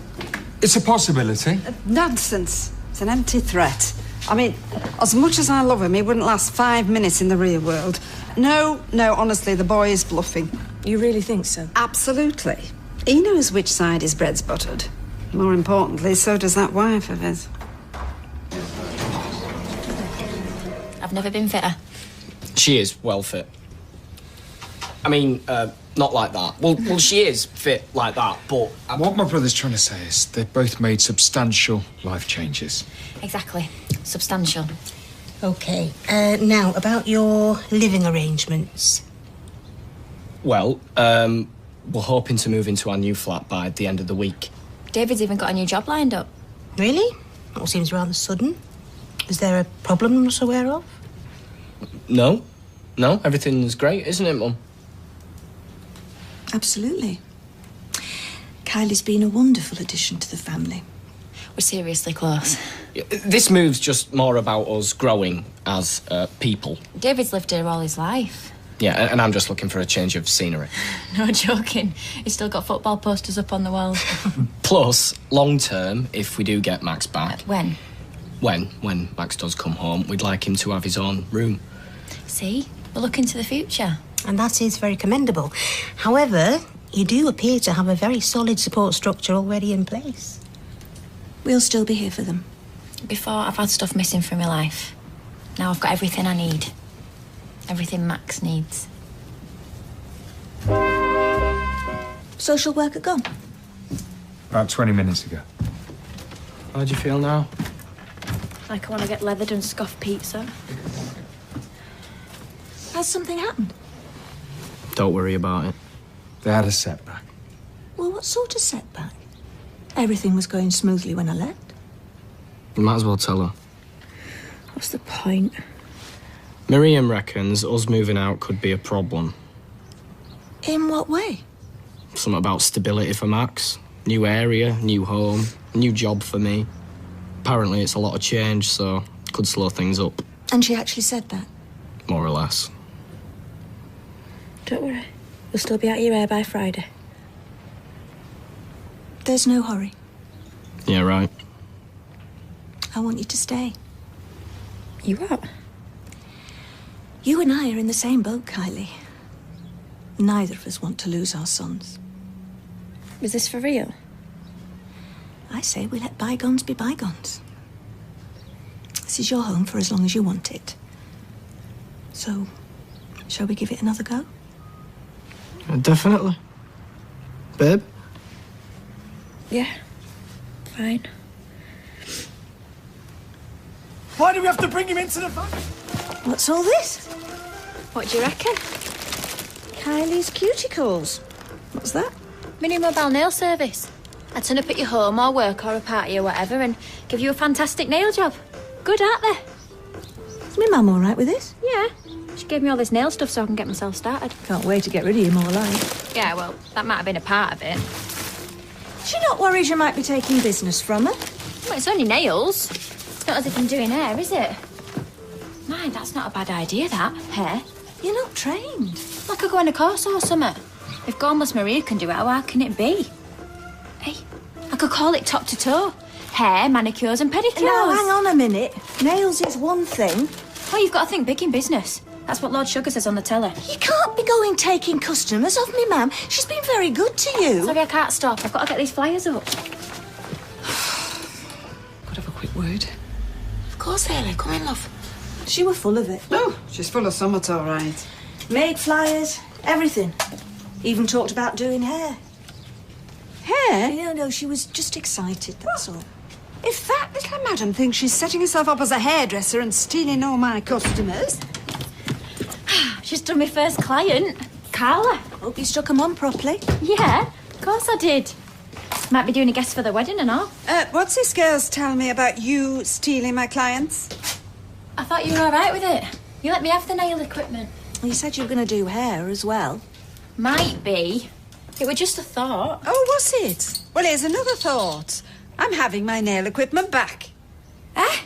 S12: It's a possibility.
S6: Nonsense. It's an empty threat. I mean, as much as I love him, he wouldn't last 5 minutes in the real world. No, honestly, the boy is bluffing.
S14: You really think so?
S6: Absolutely. He knows which side his bread's buttered. More importantly, so does that wife of his.
S9: I've never been fitter.
S2: She is well fit. I mean, not like that. Well, she is fit like that, but...
S12: What my brother's trying to say is they've both made substantial life changes.
S9: Exactly. Substantial.
S18: OK. Now, about your living arrangements.
S2: Well, we're hoping to move into our new flat by the end of the week.
S9: David's even got a new job lined up.
S18: Really? That seems rather sudden. Is there a problem I'm not aware of?
S2: No, everything's great, isn't it, Mum?
S14: Absolutely. Kylie's been a wonderful addition to the family.
S5: We're seriously close.
S2: This move's just more about us growing as people.
S5: David's lived here all his life.
S2: Yeah, and I'm just looking for a change of scenery.
S5: No joking. He's still got football posters up on the wall.
S2: Plus, long term, if we do get Max back...
S5: When?
S2: When Max does come home, we'd like him to have his own room.
S5: See? We're looking to the future.
S18: And that is very commendable. However, you do appear to have a very solid support structure already in place.
S14: We'll still be here for them.
S5: Before, I've had stuff missing from my life. Now I've got everything I need. Everything Max needs.
S14: Social worker gone?
S12: About 20 minutes ago.
S2: How do you feel now?
S5: Like I want to get leathered and scoff pizza.
S14: Has something happened?
S2: Don't worry about it.
S12: They had a setback.
S14: Well, what sort of setback? Everything was going smoothly when I left.
S2: You might as well tell her.
S14: What's the point?
S2: Miriam reckons us moving out could be a problem.
S14: In what way?
S2: Something about stability for Max. New area, new home, new job for me. Apparently it's a lot of change, so could slow things up.
S14: And she actually said that?
S2: More or less.
S14: Don't worry. You'll still be out of your hair by Friday. There's no hurry.
S2: Yeah, right.
S14: I want you to stay.
S5: You what?
S14: You and I are in the same boat, Kylie. Neither of us want to lose our sons.
S5: Is this for real?
S14: I say we let bygones be bygones. This is your home for as long as you want it. So, shall we give it another go?
S2: Definitely. Babe?
S5: Yeah. Fine.
S8: Why do we have to bring him into the van?
S14: What's all this?
S5: What do you reckon?
S14: Kylie's cuticles. What's that?
S5: Mini mobile nail service. I turn up at your home or work or a party or whatever and give you a fantastic nail job. Good, aren't they?
S14: Is my mum all right with this?
S5: Yeah. She gave me all this nail stuff so I can get myself started.
S14: Can't wait to get rid of you, more like.
S5: Yeah, well, that might have been a part of it.
S14: Is she not worried you might be taking business from her?
S5: Well, it's only nails. It's not as if I'm doing hair, is it? Mind, that's not a bad idea, that. Hair.
S14: You're not trained.
S5: I could go on a course or something. If Gormless Maria can do it, how hard can it be? Hey, I could call it top to toe. Hair, manicures and pedicures.
S14: Now, hang on a minute. Nails is one thing.
S5: Well, you've got to think big in business. That's what Lord Sugar says on the telly.
S14: You can't be going taking customers off me, ma'am. She's been very good to you.
S5: Sorry, I can't stop. I've got to get these flyers up.
S6: Could have a quick word.
S14: Of course, Hayley. Come in, love. She were full of it.
S6: Oh, she's full of summit, all right.
S14: Made flyers, everything. Even talked about doing hair.
S6: Hair?
S14: No, she was just excited, that's all.
S6: If that little madam thinks she's setting herself up as a hairdresser and stealing all my customers...
S5: She's done my first client, Carla.
S14: Hope you struck 'em on properly.
S5: Yeah, of course I did. Might be doing a guest for the wedding and all.
S6: What's this girl's tell me about you stealing my clients?
S5: I thought you were all right with it. You let me have the nail equipment.
S14: You said you were going to do hair as well.
S5: Might be. It was just a thought.
S6: Oh, was it? Well, here's another thought. I'm having my nail equipment back.
S5: Eh?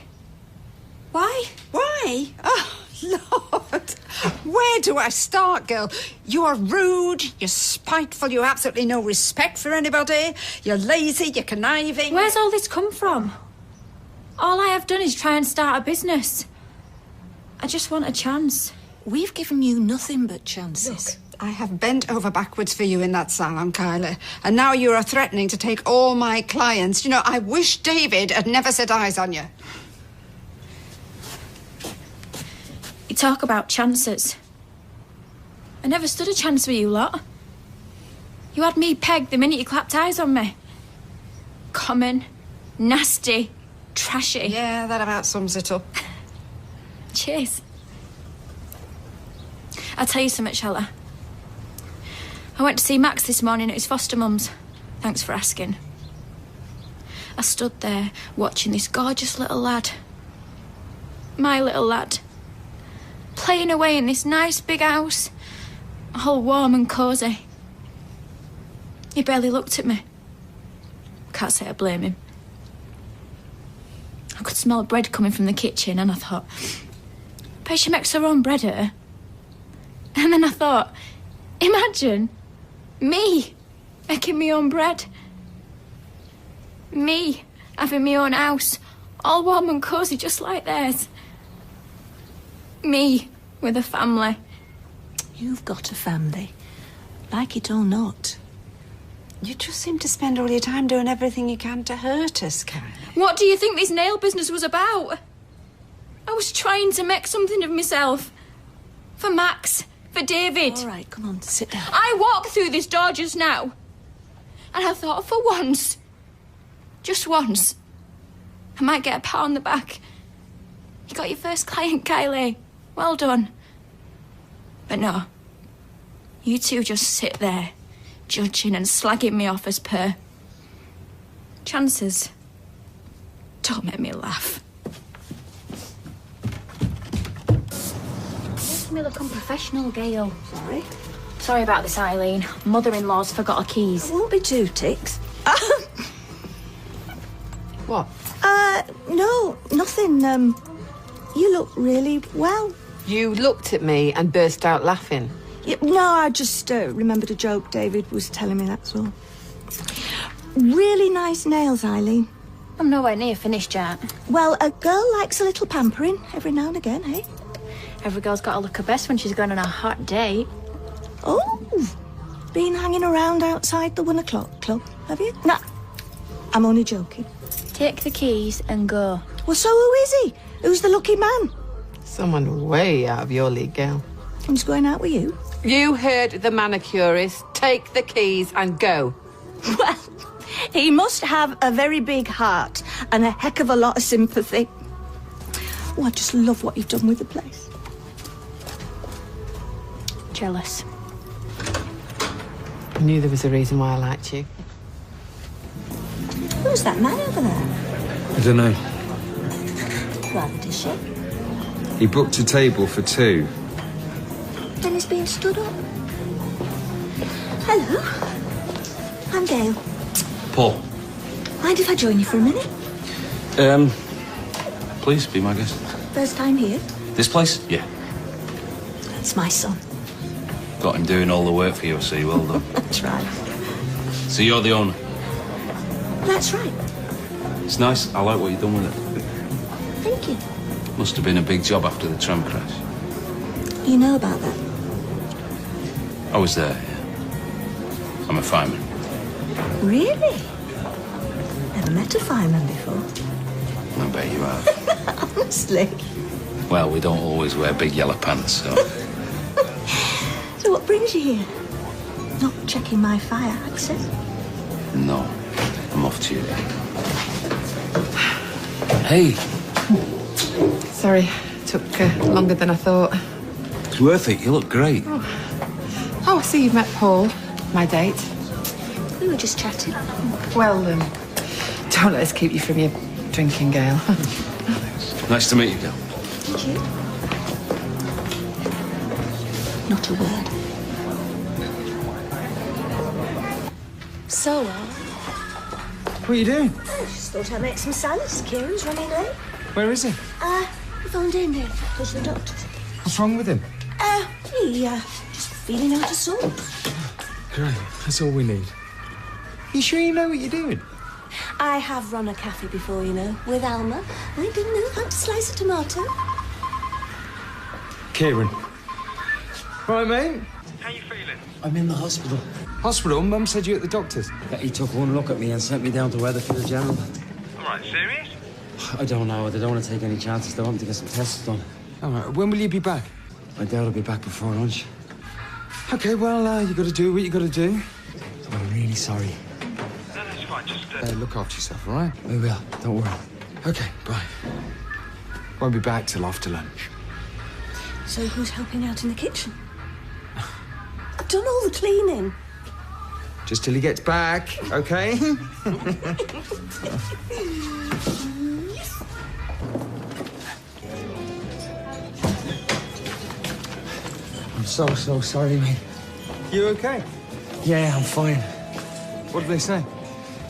S5: Why?
S6: Why? Oh, Lord. Where do I start, girl? You are rude, you're spiteful, you have absolutely no respect for anybody, you're lazy, you're conniving.
S5: Where's all this come from? All I have done is try and start a business. I just want a chance.
S14: We've given you nothing but chances.
S6: Look, I have bent over backwards for you in that salon, Kyla, and now you are threatening to take all my clients. You know, I wish David had never set eyes on you.
S5: You talk about chances. I never stood a chance with you lot. You had me pegged the minute you clapped eyes on me. Common, nasty, trashy.
S6: Yeah, that about sums it up.
S5: Cheers. I'll tell you something, shall I? I went to see Max this morning at his foster mum's. Thanks for asking. I stood there watching this gorgeous little lad. My little lad. Playing away in this nice big house. All warm and cosy. He barely looked at me. can't say I blame him. I could smell bread coming from the kitchen and I thought, bet she makes her own bread, her. And then I thought, imagine me making my own bread. Me having my own house, all warm and cosy just like theirs. Me with a family.
S14: You've got a family. Like it or not. You just seem to spend all your time doing everything you can to hurt us, Karen.
S5: What do you think this nail business was about? I was trying to make something of myself. For Max, for David.
S14: All right, come on, sit down.
S5: I walked through this door just now, and I thought for once, just once, I might get a pat on the back. You got your first client, Kylie. Well done. But no. You two just sit there, judging and slagging me off as per. Chances. Don't make me laugh.
S9: Makes me look unprofessional, Gail.
S14: Sorry?
S9: Sorry about this, Eileen. Mother-in-law's forgot her keys.
S14: It won't be two ticks.
S6: What?
S14: No, nothing. You look really well.
S6: You looked at me and burst out laughing.
S14: No, I just remembered a joke David was telling me, that's all. Really nice nails, Eileen.
S9: I'm nowhere near finished yet.
S14: Well, a girl likes a little pampering every now and again, eh?
S9: Every girl's got to look her best when she's going on a hot date.
S14: Oh, been hanging around outside the 1 o'clock club, have you? Nah, I'm only joking.
S9: Take the keys and go.
S14: Well, so who is he? Who's the lucky man?
S6: Someone way out of your league, Gail.
S14: Who's going out with you?
S6: You heard the manicurist. Take the keys and go.
S14: Well, he must have a very big heart and a heck of a lot of sympathy. Oh, I just love what you've done with the place.
S9: Jealous.
S6: I knew there was a reason why I liked you.
S14: Who's that man over there?
S3: I don't know.
S14: Rather dishy.
S3: He booked a table for two.
S14: Then he's being stood up. Hello. I'm Gail.
S10: Paul.
S14: Mind if I join you for a minute?
S10: Please be my guest.
S14: First time here?
S10: This place? Yeah.
S14: That's my son.
S10: Got him doing all the work for you, I see. Well done.
S14: That's right.
S10: So you're the owner?
S14: That's right.
S10: It's nice. I like what you've done with it.
S14: Thank you.
S10: Must have been a big job after the tram crash.
S14: You know about that?
S10: I was there, yeah. I'm a fireman.
S14: Really? Never met a fireman before.
S10: I bet you have.
S14: Honestly.
S10: Well, we don't always wear big yellow pants, so...
S14: So what brings you here? Not checking my fire access?
S10: No. I'm off to you. Hey.
S6: Sorry, took longer than I thought.
S10: It's worth it. You look great.
S6: Oh, I see you've met Paul, my date.
S14: We were just chatting.
S6: Well, don't let us keep you from your drinking, Gail.
S10: Nice to meet you, Gail.
S14: Thank you. Not a word. So,
S12: What are you doing?
S14: I just thought I'd make some salads. Kieran's running late.
S12: Where is he?
S14: We phoned in here. Goes to the doctor's.
S12: What's wrong with him?
S14: He, just feeling out of sorts.
S12: Great. That's all we need. You sure you know what you're doing?
S14: I have run a cafe before, you know, with Alma. I didn't know how to slice a tomato.
S12: Kieran. Right, mate?
S19: How you feeling?
S20: I'm in the hospital.
S12: Hospital? Mum said you at the doctor's.
S20: He took one look at me and sent me down to Weatherfield General.
S19: All right, serious?
S20: I don't know. They don't want to take any chances. They want me to get some tests done.
S12: All right. When will you be back?
S20: I doubt I'll be back before lunch.
S12: Okay, well, you got to do what you got to do.
S20: I'm really sorry.
S19: No, that's fine. Just
S12: look after yourself, all right?
S20: I will. Don't worry.
S12: Okay, bye. Won't be back till after lunch.
S14: So who's helping out in the kitchen? I've done all the cleaning.
S12: Just till he gets back, okay?
S20: I'm so sorry, mate.
S12: You okay?
S20: Yeah, I'm fine.
S12: What did they say?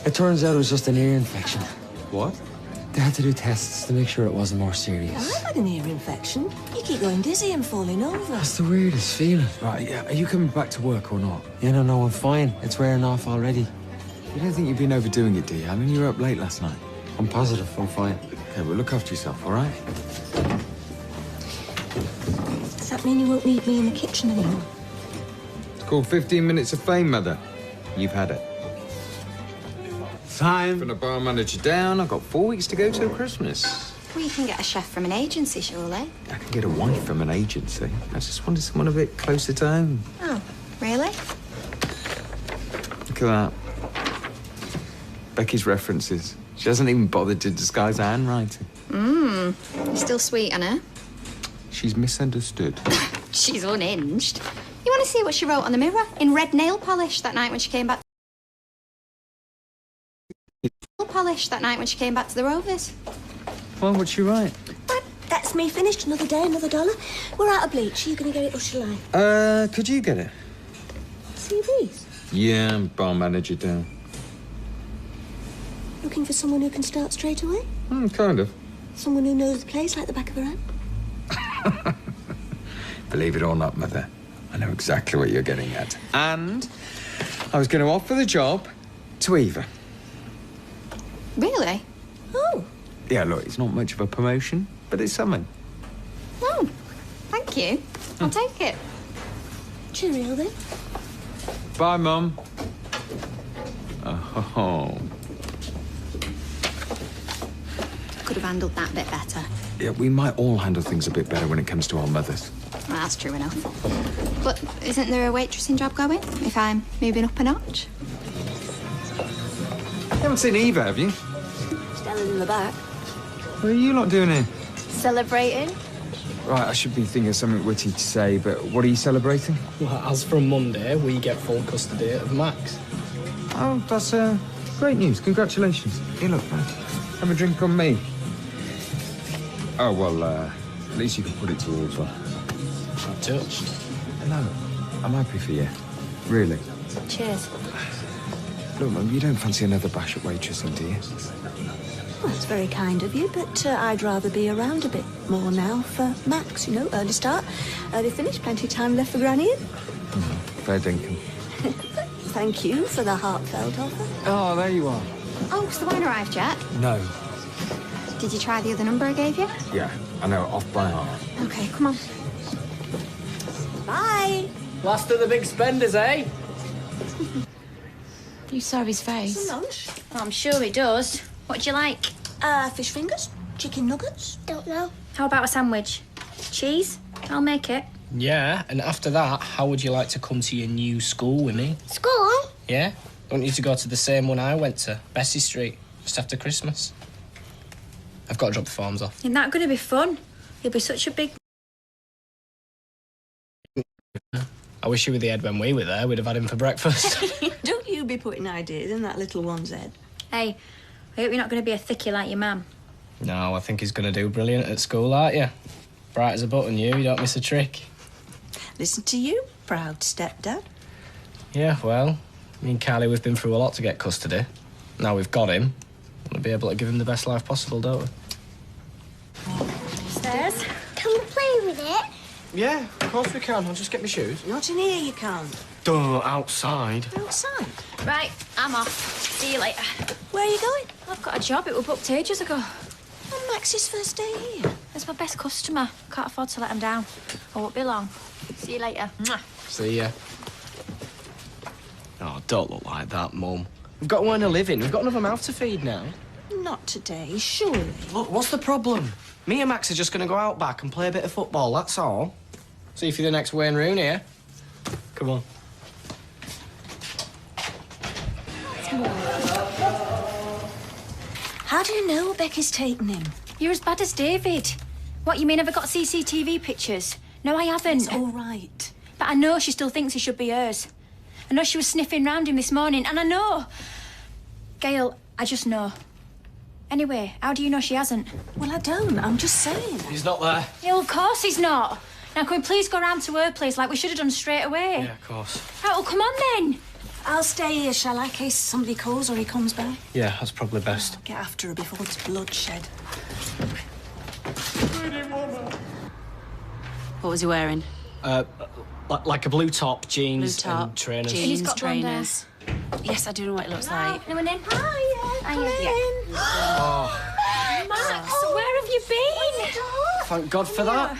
S20: It turns out it was just an ear infection.
S3: What?
S20: They had to do tests to make sure it wasn't more serious.
S14: I've had an ear infection. You keep going dizzy and falling over.
S20: That's the weirdest feeling.
S12: Right, yeah. Are you coming back to work or not?
S20: Yeah, no, I'm fine. It's wearing off already.
S12: You don't think you've been overdoing it, do you? I mean, you were up late last night.
S20: I'm positive. I'm fine.
S12: Okay, well, look after yourself, all right?
S14: Does that mean you won't need me in the kitchen anymore?
S3: It's called 15 minutes of fame, Mother. You've had it.
S12: Time.
S3: From the bar manager down, I've got 4 weeks to go till Christmas.
S15: Well, you can get a chef from an agency, surely.
S3: I can get a wife from an agency. I just wanted someone a bit closer to home.
S15: Oh, really?
S3: Look at that. Becky's references. She hasn't even bothered to disguise her handwriting.
S15: You're still sweet on her.
S3: She's misunderstood.
S15: She's unhinged. You want to see what she wrote on the mirror in red nail polish that night when she came back? To the Rovers.
S3: Well, what'd she write?
S14: Right, that's me finished. Another day, another dollar. We're out of bleach. Are you going to get it or shall I?
S3: Could you get it?
S14: See these?
S3: Yeah, bar manager down.
S14: Looking for someone who can start straight away?
S3: Kind of.
S14: Someone who knows the place like the back of her hand?
S3: Believe it or not, Mother, I know exactly what you're getting at. And I was going to offer the job to Eva.
S15: Really?
S14: Oh.
S3: Yeah, look, it's not much of a promotion, but it's something.
S15: Oh, thank you. I'll take it.
S14: Cheerio, then.
S3: Bye, Mum. Oh.
S15: Could have handled that bit better.
S3: Yeah, we might all handle things a bit better when it comes to our mothers.
S15: Well, that's true enough. But isn't there a waitressing job going, if I'm moving up a notch?
S3: You haven't seen Eva, have you?
S14: Standing in the back.
S3: What are you lot doing here?
S15: Celebrating?
S12: Right, I should be thinking of something witty to say, but what are you celebrating?
S2: Well, as from Monday, we get full custody of Max.
S3: Oh, that's great news. Congratulations. Here, look, man. Have a drink on me. Oh, well, at least you can put it towards her.
S2: Not touched.
S3: No, I'm happy for you. Really.
S15: Cheers.
S3: Look, Mum, you don't fancy another bash at waitressing, do you?
S14: Well, that's very kind of you, but I'd rather be around a bit more now for Max, you know, early start, early finish, plenty of time left for Granny in.
S3: Fair dinkum.
S14: Thank you for the heartfelt offer.
S12: Oh, there you are.
S15: Oh, has the wine arrived yet?
S3: No.
S15: Did you try the other number I gave you?
S3: Yeah, I know, off by heart.
S15: Okay, come on.
S14: Bye.
S2: Last of the big spenders, eh?
S11: You saw his face.
S14: Some lunch?
S15: Oh, I'm sure he does. What do you like?
S14: Fish fingers, chicken nuggets.
S15: Don't know. How about a sandwich? Cheese? I'll make it.
S2: Yeah, and after that, how would you like to come to your new school with me?
S15: School?
S2: Yeah? I want you to go to the same one I went to, Bessie Street, just after Christmas. I've got to drop the forms off.
S15: Isn't that going to be fun? You'll be such a big...
S2: I wish you were the head when we were there. We'd have had him for breakfast.
S14: Don't you be putting ideas in that little one's head.
S15: Hey, I hope you're not going to be a thickie like your mum.
S2: No, I think he's going to do brilliant at school, aren't you? Bright as a button, you don't miss a trick.
S14: Listen to you, proud stepdad.
S2: Yeah, well, me and Kylie, we've been through a lot to get custody. Now we've got him, we'll be able to give him the best life possible, don't we?
S15: Stairs?
S21: Can we play with it?
S2: Yeah, of course we can. I'll just get my shoes.
S14: Not in here, you can't.
S2: Duh, outside.
S14: Outside?
S15: Right, I'm off. See you later.
S14: Where are you going?
S15: I've got a job. It was booked ages ago.
S14: On Max's first day here.
S15: It's my best customer. Can't afford to let him down. I won't be long. See you later. Mwah.
S2: See ya. Oh, don't look like that, Mum. We've got to earn a living. We've got another mouth to feed now.
S14: Not today, surely.
S2: Look, what's the problem? Me and Max are just going to go out back and play a bit of football, that's all. See if you're the next Wayne Rooney here. Come on.
S14: How do you know Becky's taken him?
S15: You're as bad as David. What, you mean I've got CCTV pictures? No, I haven't.
S14: It's all right.
S15: But I know she still thinks he should be hers. I know she was sniffing round him this morning, and I know. Gail, I just know. Anyway, how do you know she hasn't?
S14: Well, I don't. I'm just saying.
S2: He's not there.
S15: Yeah, of course he's not. Now, can we please go round to her place like we should have done straight away?
S2: Yeah, of course.
S15: Right, well, come on then.
S14: I'll stay here, shall I, in case somebody calls or he comes by?
S2: Yeah, that's probably best.
S14: Get after her before there's bloodshed.
S1: What was he wearing?
S2: Like a blue top, jeans,
S1: Blue top,
S2: and trainers.
S1: jeans, trainers. Yes, I do know what it looks like.
S15: Anyone in?
S9: Hiya,
S15: come in. Max, where have you been?
S2: Thank God for that.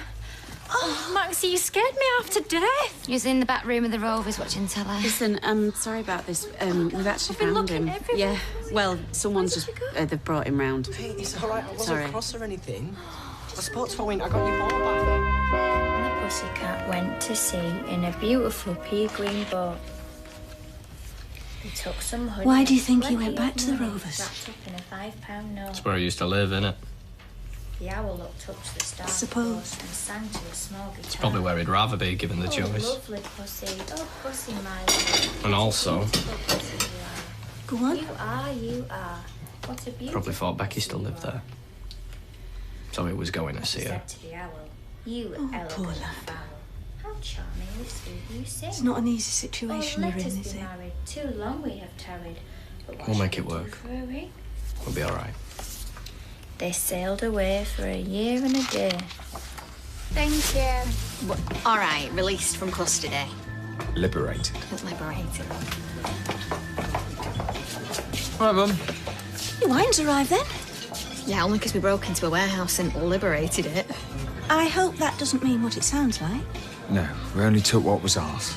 S15: Oh, Maxie, you scared me half to death.
S9: He was in the back room of the Rovers watching telly.
S1: Listen, I'm sorry about this. We've actually
S15: I've been
S1: found
S15: looking
S1: him.
S15: everywhere.
S1: Yeah, well, someone's just... they've brought him round.
S2: Hey, it's all right. I wasn't
S1: Sorry.
S2: cross or anything. I sports for I got your ball back.
S5: The pussycat went to sea in a beautiful pea green boat. He took some honey.
S14: Why do you think he went back to the Rovers?
S5: Wrapped up in a £5 note.
S2: That's where I used to live, innit?
S5: The owl looked up to the stars
S14: Suppose.
S5: and sang to a small guitar.
S2: It's probably where he'd rather be, given the choice.
S5: Lovely pussy, oh pussy my love.
S2: And also,
S14: Go on.
S5: You are. What a beautiful
S2: probably thought Becky still lived there. So he was going to see her.
S5: said to the owl. You
S14: poor
S5: elegant
S14: lad.
S5: fowl. How charmingly sweet you sing.
S14: It's not an easy situation
S5: oh,
S14: you're
S5: let
S14: in,
S5: us
S14: is
S5: be
S14: it?
S5: married. Too long we have tarried. But what
S2: We'll
S5: shall
S2: make it
S5: we do
S2: work.
S5: for a ring?
S2: We'll be all right.
S5: They sailed away for a year and a day.
S9: Thank you. All right, released from custody.
S3: Liberated.
S9: Liberated.
S3: Right, Mum.
S14: Your wine's arrived then?
S9: Yeah, only because we broke into a warehouse and liberated it.
S14: I hope that doesn't mean what it sounds like.
S3: No, we only took what was ours.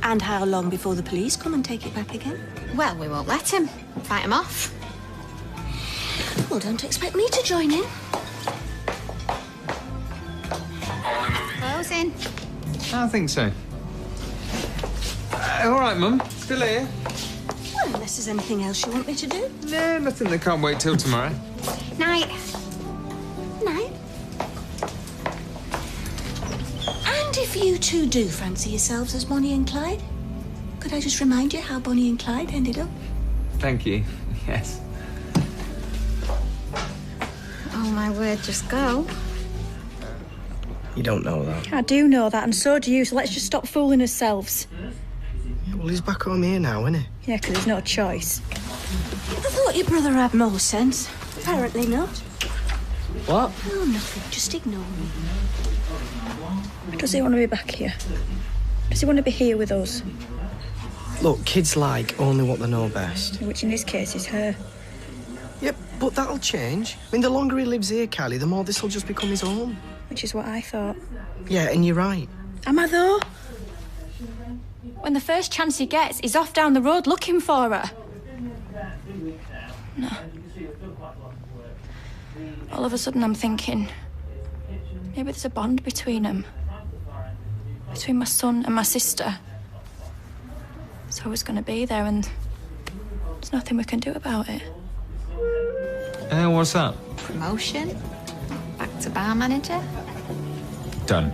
S14: And how long before the police come and take it back again?
S9: Well, we won't let him. Fight him off.
S14: Well, don't expect me to join in.
S9: Closing.
S3: I think so. All right, Mum. Still here?
S14: Well, unless there's anything else you want me to do.
S3: No, nothing that can't wait till tomorrow.
S9: Night.
S14: Night. And if you two do fancy yourselves as Bonnie and Clyde, could I just remind you how Bonnie and Clyde ended up?
S3: Thank you. Yes.
S9: Oh, my word, just go.
S2: You don't know that.
S15: I do know that, and so do you, so let's just stop fooling ourselves.
S2: Yeah, well, he's back home here now, isn't he?
S15: Yeah, because there's no choice.
S14: I thought your brother had more sense. Apparently not.
S2: What?
S14: Oh, nothing. Just ignore me.
S15: Does he want to be back here? Does he want to be here with us?
S2: Look, kids like only what they know best.
S15: Which in this case is her.
S2: Yep, but that'll change. I mean, the longer he lives here, Kylie, the more this'll just become his home.
S15: Which is what I thought.
S2: Yeah, and you're right.
S15: Am I though? When the first chance he gets, he's off down the road looking for her. No. All of a sudden I'm thinking, maybe there's a bond between them. Between my son and my sister. It's always going to be there, and there's nothing we can do about it.
S3: What's that?
S9: Promotion. Back to bar manager.
S3: Done.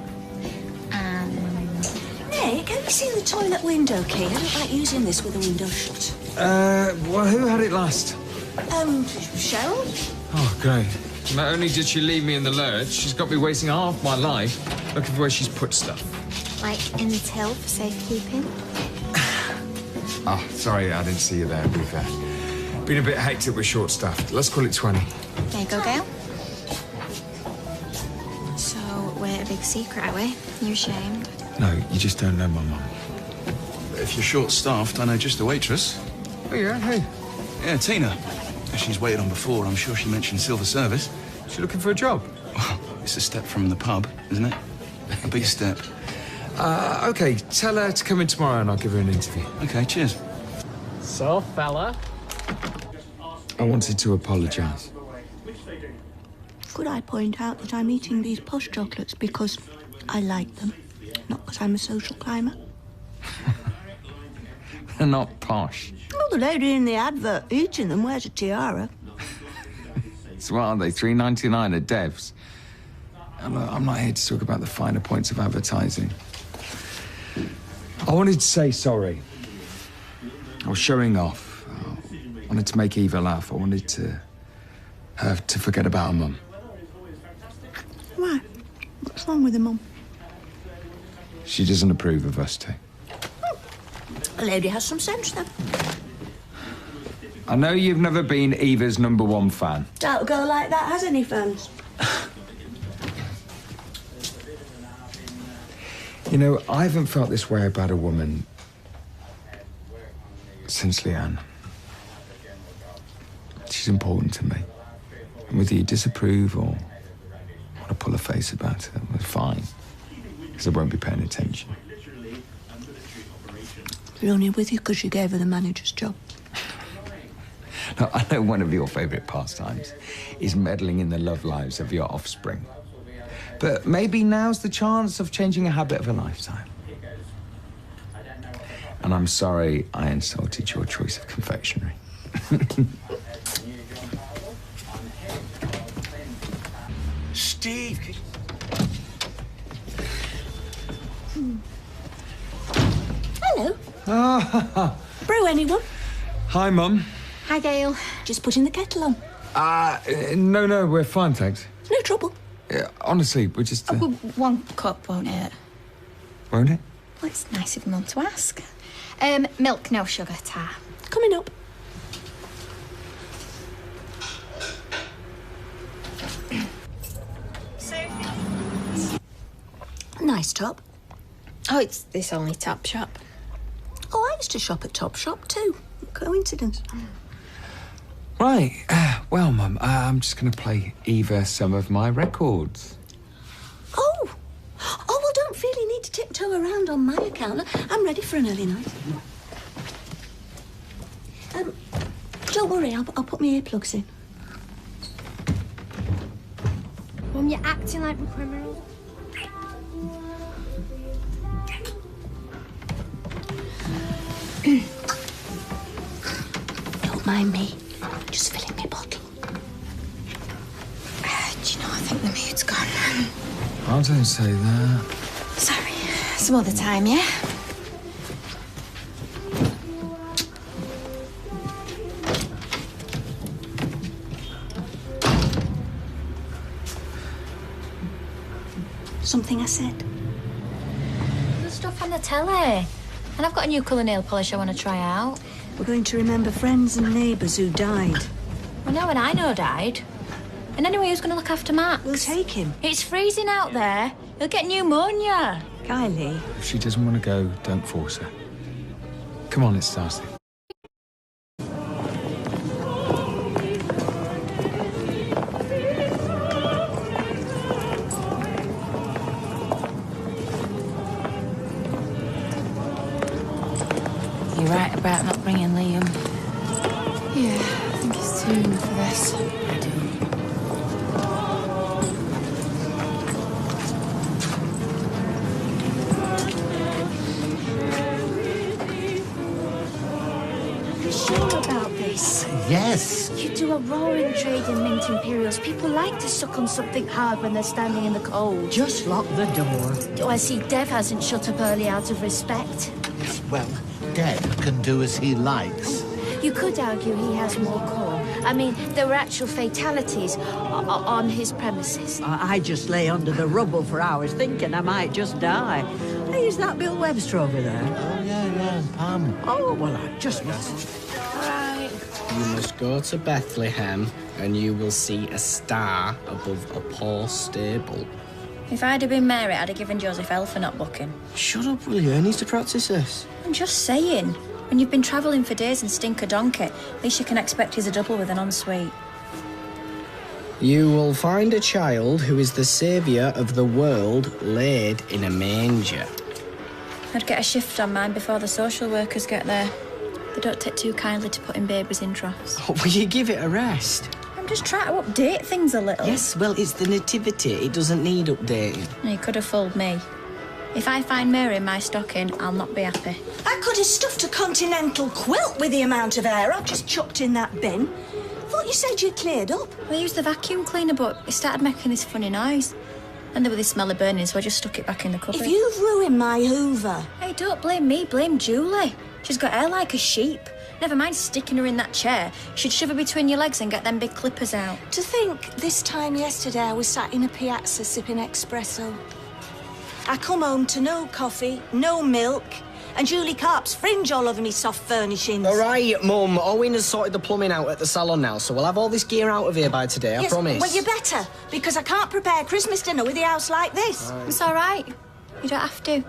S14: Nick, have you seen the toilet window key? I don't like using this with the window shut.
S3: Well, who had it last?
S14: Cheryl?
S3: Oh, great. Not only did she leave me in the lurch, she's got me wasting half my life looking for where she's put stuff.
S9: Like in the till for safekeeping.
S3: Oh, sorry, I didn't see you there, to be fair. Been a bit hectic with short-staffed. Let's call it 20.
S9: There you go, Gail. So, we're a big secret, are we? You ashamed?
S3: No, you just don't know my mum.
S10: If you're short-staffed, I know just the waitress.
S3: Oh, yeah? Who?
S10: Yeah, Tina. She's waited on before. I'm sure she mentioned silver service.
S3: She looking for a job?
S10: Well, it's a step from the pub, isn't it? A big step.
S3: OK, tell her to come in tomorrow and I'll give her an interview.
S10: OK, cheers.
S2: So, fella?
S3: I wanted to apologise.
S14: Could I point out that I'm eating these posh chocolates because I like them, not because I'm a social climber?
S3: They're not posh.
S14: Well, the lady in the advert eating them wears a tiara.
S3: So what are they, $3.99 at Dev's? I'm not here to talk about the finer points of advertising. I wanted to say sorry. I was showing off. I wanted to make Eva laugh. I wanted her to forget about her mum.
S14: Why? What's wrong with the mum?
S3: She doesn't approve of us two.
S18: A lady has some sense, then.
S3: I know you've never been Eva's #1 fan.
S18: Doubt a girl like that has any fans.
S3: You know, I haven't felt this way about a woman since Leanne. She's important to me. And whether you disapprove or want to pull a face about it, it's fine. Because I won't be paying attention.
S18: We're only with you because you gave her the manager's job.
S3: Now, I know one of your favourite pastimes is meddling in the love lives of your offspring. But maybe now's the chance of changing a habit of a lifetime. And I'm sorry I insulted your choice of confectionery.
S13: Steve.
S18: Hello.
S3: Ah,
S18: Brew, anyone?
S3: hi, Mum.
S18: Hi, Gail. Just putting the kettle on.
S3: No, we're fine, thanks.
S18: No trouble.
S3: Honestly, we're just...
S15: One cup, won't it?
S3: Won't it?
S15: Well, it's nice of Mum to ask. Milk, no sugar, tar.
S18: Coming up. Nice top.
S15: Oh, it's this only Top Shop.
S18: Oh, I used to shop at Top Shop too. Coincidence.
S3: Right. Well, Mum, I'm just going to play Eva some of my records.
S18: Oh, well, don't really need to tiptoe around on my account. I'm ready for an early night. Don't worry, I'll put my earplugs in.
S15: Mum, you're acting like we're criminals.
S18: Don't mind me. Just filling my bottle.
S15: Do you know, I think the mood's gone.
S3: I don't say that.
S15: Sorry. Some other time, yeah?
S18: Something I said.
S15: There's stuff on the telly. And I've got a new colour nail polish I want to try out.
S18: We're going to remember friends and neighbours who died.
S15: Well, no one I know died. And anyway, who's going to look after Max?
S18: We'll take him.
S15: It's freezing out there. He'll get pneumonia.
S18: Kylie.
S3: If she doesn't want to go, don't force her. Come on, it's Darcy.
S1: You're right about not bringing Liam.
S11: Yeah, I think it's too young for this.
S1: I do.
S9: Are you sure about this?
S13: Yes.
S9: You do a roaring trade in mint imperials. People like to suck on something hard when they're standing in the cold.
S16: Just lock the door.
S9: Oh, I see Dev hasn't shut up early out of respect.
S21: Well, Dev can do as he likes.
S9: You could argue he has more core. I mean, there were actual fatalities on his premises.
S16: I just lay under the rubble for hours thinking I might just die. Hey, is that Bill Webster over there?
S21: Oh, yeah, Pam.
S16: Oh, well, I just missed.
S2: You must go to Bethlehem and you will see a star above a poor stable.
S15: If I'd have been Mary, I'd have given Joseph L for not booking.
S2: Shut up, will you? He needs to practice this.
S15: I'm just saying. When you've been travelling for days and stink a donkey, at least you can expect he's a double with an ensuite.
S2: You will find a child who is the saviour of the world laid in a manger.
S15: I'd get a shift on mine before the social workers get there. They don't take too kindly to putting babies in troughs.
S2: Oh, will you give it a rest?
S15: I'm just trying to update things a little.
S2: Yes, well, it's the nativity. It doesn't need updating.
S15: You could have fooled me. If I find Mary in my stocking, I'll not be happy.
S18: I could have stuffed a continental quilt with the amount of air I've just chucked in that bin. Thought you said you'd cleared up.
S15: I used the vacuum cleaner, but it started making this funny noise. And there was this smell of burning, so I just stuck it back in the cupboard.
S18: If you've ruined my Hoover...
S15: Hey, don't blame me, blame Julie. She's got hair like a sheep. Never mind sticking her in that chair. She'd shove her between your legs and get them big clippers out.
S18: To think, this time yesterday I was sat in a piazza sipping espresso. I come home to no coffee, no milk,
S14: And Julie Carp's fringe all over me soft furnishings.
S2: All right, Mum. Owen has sorted the plumbing out at the salon now, so we'll have all this gear out of here by today, I promise.
S14: Well, you better, because I can't prepare Christmas dinner with the house like this.
S15: It's all right. You don't have to.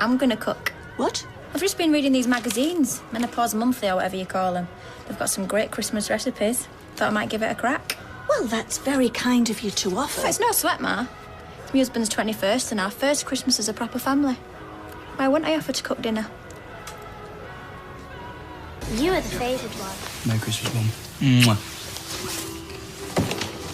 S15: I'm gonna cook.
S14: What?
S15: I've just been reading these magazines, Menopause Monthly or whatever you call them. They've got some great Christmas recipes. Thought I might give it a crack.
S14: Well, that's very kind of you to offer.
S15: It's no sweat, Ma. It's my husband's 21st and our first Christmas as a proper family. Why wouldn't I offer to cook dinner?
S5: You are the favoured one.
S20: Merry Christmas, Mum. Mwah.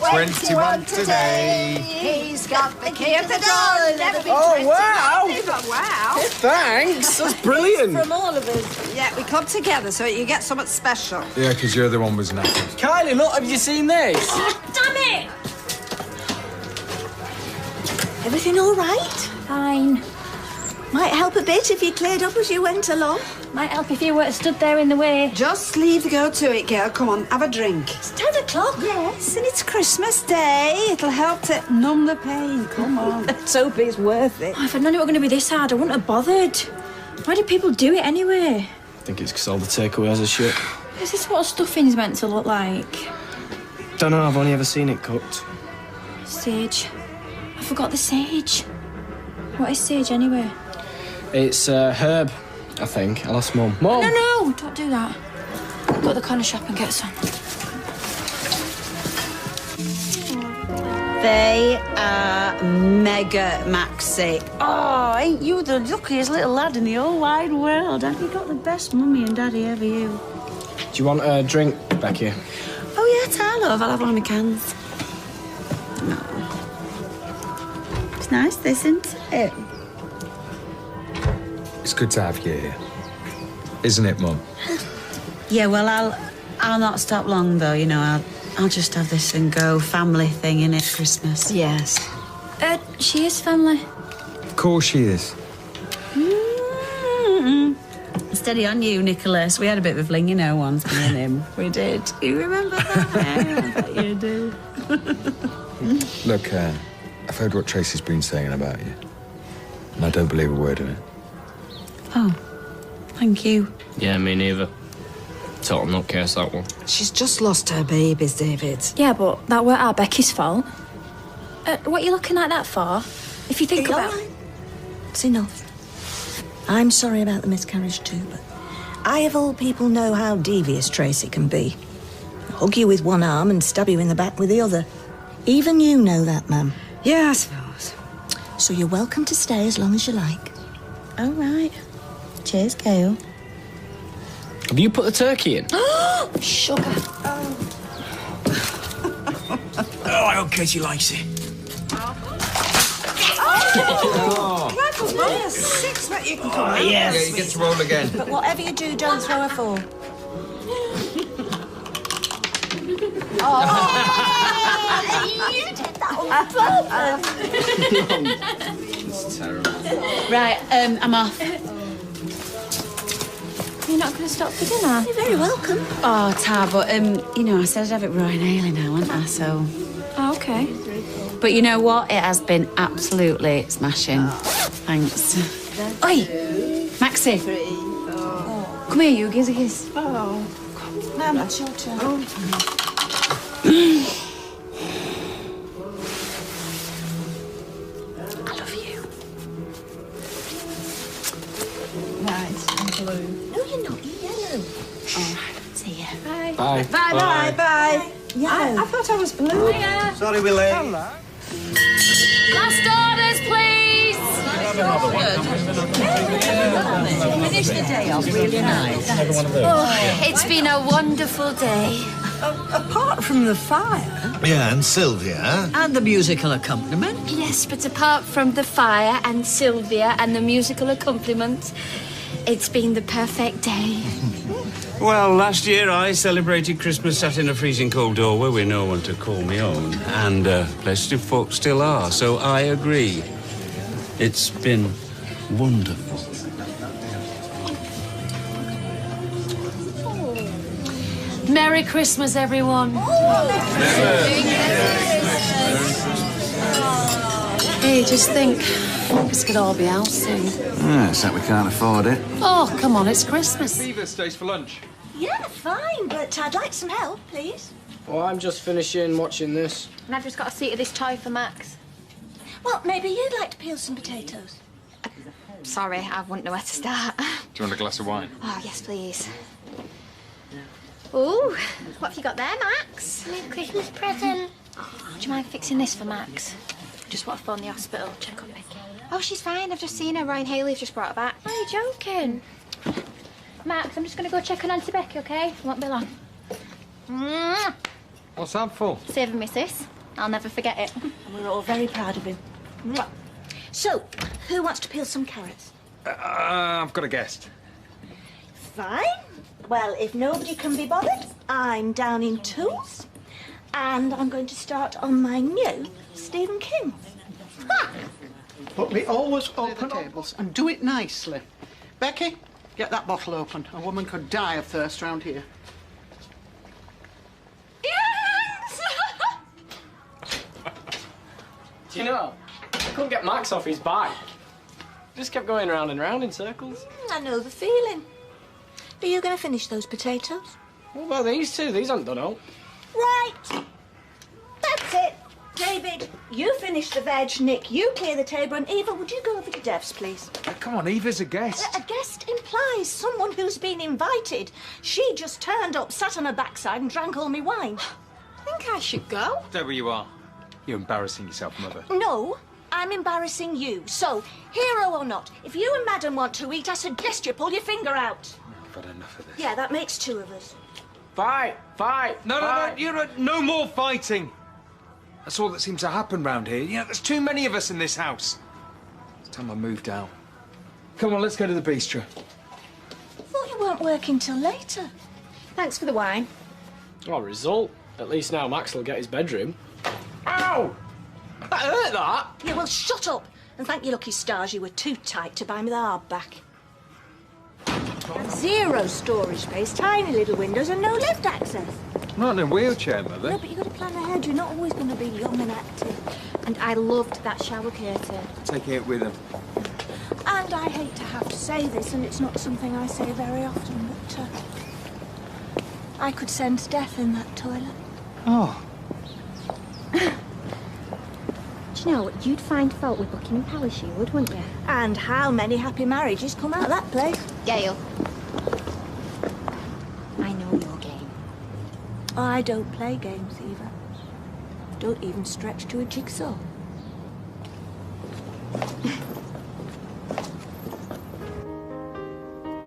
S3: 21 today.
S6: He's got the key of the door. Never been
S16: Oh,
S6: 21,
S16: wow.
S6: but wow.
S16: Thanks, that's brilliant.
S6: From all of us. Yeah, we club together so you get something special.
S3: Yeah, because your other one was knackered.
S2: Kylie, look, have you seen this?
S14: Damn it! Everything all right?
S15: Fine.
S14: Might help a bit if you cleared up as you went along.
S15: Might help if you weren't stood there in the way.
S6: Just leave the girl to it, Gail. Come on, have a drink.
S14: It's 10 o'clock.
S6: Yes, and it's Christmas Day. It'll help to numb the pain. Come on. Let's hope it's worth it.
S15: Oh, if I'd known it were going to be this hard, I wouldn't have bothered. Why do people do it anyway?
S2: I think it's because all the takeaways are shit.
S15: Is this what stuffing's meant to look like?
S2: Don't know, I've only ever seen it cooked.
S15: Sage. I forgot the sage. What is sage anyway?
S2: It's herb, I think. I'll ask Mum. Mum!
S15: No, don't do that. Go to the corner shop and get some.
S6: They are mega maxi.
S1: Oh, ain't you the luckiest little lad in the whole wide world? Have you got the best mummy and daddy ever, you?
S2: Do you want a drink, Becky?
S1: Oh, yeah, tell love. I'll have one of my cans. It's nice, this, isn't it?
S3: It's good to have you here. Isn't it, Mum?
S1: Yeah, well, I'll not stop long, though, you know. I'll just have this and go family thing, innit, Christmas?
S6: Yes.
S15: She is family.
S3: Of course she is.
S1: Mm-mm. Steady on you, Nicholas. We had a bit of a fling, you know, once, me and him. We did. You remember that? I bet you do.
S3: Look, I've heard what Tracy's been saying about you. And I don't believe a word of it.
S1: Oh, thank you.
S2: Yeah, me neither. Total nutcase, that one.
S6: She's just lost her babies, David.
S15: Yeah, but that weren't our Becky's fault. What are you looking like that for? If you think about...
S14: It's enough. I'm sorry about the miscarriage too, but I, of all people, know how devious Tracy can be. Hug you with one arm and stab you in the back with the other. Even you know that, ma'am.
S6: Yeah, I suppose.
S14: So you're welcome to stay as long as you like.
S1: Oh, right. Cheers, Gail.
S2: Have you put the turkey in?
S15: Sugar.
S20: Oh, I hope Katie likes it.
S6: Careful, Mum. 6 that you can come out.
S3: Yeah, you get to roll again.
S14: But whatever you do, don't throw her fall.
S1: You did that on purpose.
S3: It's terrible.
S1: Right, I'm off.
S15: You're not going to stop for dinner?
S14: You're very welcome.
S1: Oh, Tar, but, you know, I said I'd have it Roy and Ailey now, hadn't I, so...
S15: Oh, OK.
S1: But you know what? It has been absolutely smashing. Thanks. Oi! Maxie! Come here, you. Give us a kiss.
S6: Oh.
S14: No, that's your turn.
S1: I love you.
S6: Right, I'm blue.
S14: No, you're not. You're yellow.
S1: All right, see ya.
S15: Bye.
S2: Bye.
S6: Bye.
S14: Yellow.
S6: I thought I was blue.
S10: Sorry, we're late.
S5: Last orders, please.
S14: Finish the day off really nice.
S5: Oh, it's been a wonderful day.
S6: Apart from the fire.
S13: Yeah, and Sylvia.
S16: And the musical accompaniment.
S5: Yes, but apart from the fire and Sylvia and the musical accompaniment, it's been the perfect day.
S10: Well, last year I celebrated Christmas sat in a freezing cold doorway with no one to call me own. And plenty of folks still are, so I agree. It's been wonderful.
S5: Merry Christmas, everyone.
S7: Hey, just think. This could all be out soon.
S22: Yeah, except we can't afford it.
S7: Oh, come on, it's Christmas.
S12: Beaver stays for lunch.
S14: Yeah, fine, but I'd like some help, please.
S2: Well, I'm just finishing watching this.
S15: And I've just got a seat of this toy for Max.
S14: Well, maybe you'd like to peel some potatoes.
S15: Sorry, I wouldn't know where to start.
S12: Do you want a glass of wine?
S15: Oh, yes, please. Ooh, what have you got there, Max?
S23: New Christmas present.
S15: Oh, do you mind fixing this for Max? Just want to phone the hospital, check on Becky. Oh, she's fine. I've just seen her. Ryan Haley've just brought her back. Are you joking? Max, I'm just going to go check on Auntie Becky, OK? It won't be long.
S12: What's that for?
S15: Saving me, sis. I'll never forget it.
S14: And we're all very proud of him. So, who wants to peel some carrots?
S12: I've got a guest.
S14: Fine. Well, if nobody can be bothered, I'm down in tools. And I'm going to start on my new Stephen King. Ha!
S16: But we always open tables and do it nicely. Becky, get that bottle open. A woman could die of thirst round here.
S15: Yes!
S2: Do you know, I couldn't get Max off his bike. Just kept going round and round in circles.
S14: I know the feeling. Are you going to finish those potatoes?
S2: What about these two? These aren't done out.
S14: Right. That's it. David, you finish the veg. Nick, you clear the table. And Eva, would you go over to Dev's, please?
S12: Come on, Eva's a guest.
S14: A guest implies someone who's been invited. She just turned up, sat on her backside and drank all my wine.
S15: I think I should go.
S12: Stay where you are. You're embarrassing yourself, Mother.
S14: No, I'm embarrassing you. So, hero or not, if you and Madam want to eat, I suggest you pull your finger out.
S12: I've had enough of this.
S14: Yeah, that makes two of us.
S2: Fight! Fight!
S12: No, no more fighting. That's all that seems to happen round here. You know, there's too many of us in this house. It's time I moved out. Come on, let's go to the bistro.
S14: Thought you weren't working till later.
S15: Thanks for the wine.
S2: Oh, result. At least now Max will get his bedroom. Ow! That hurt, that!
S14: Yeah, well, shut up. And thank your lucky stars you were too tight to buy me the hardback. And zero storage space, tiny little windows and no lift access.
S12: Not in a wheelchair, Mother.
S14: No, but you've got to plan ahead. You're not always going to be young and active.
S15: And I loved that shower curtain.
S12: Taking it with him.
S14: And I hate to have to say this, and it's not something I say very often, but I could sense death in that toilet.
S12: Oh.
S15: Do you know, you'd find fault with Buckingham Palace, you would, wouldn't you?
S14: And how many happy marriages come out of that place?
S15: Gail. I know your game.
S14: I don't play games, Eva. Don't even stretch to a jigsaw.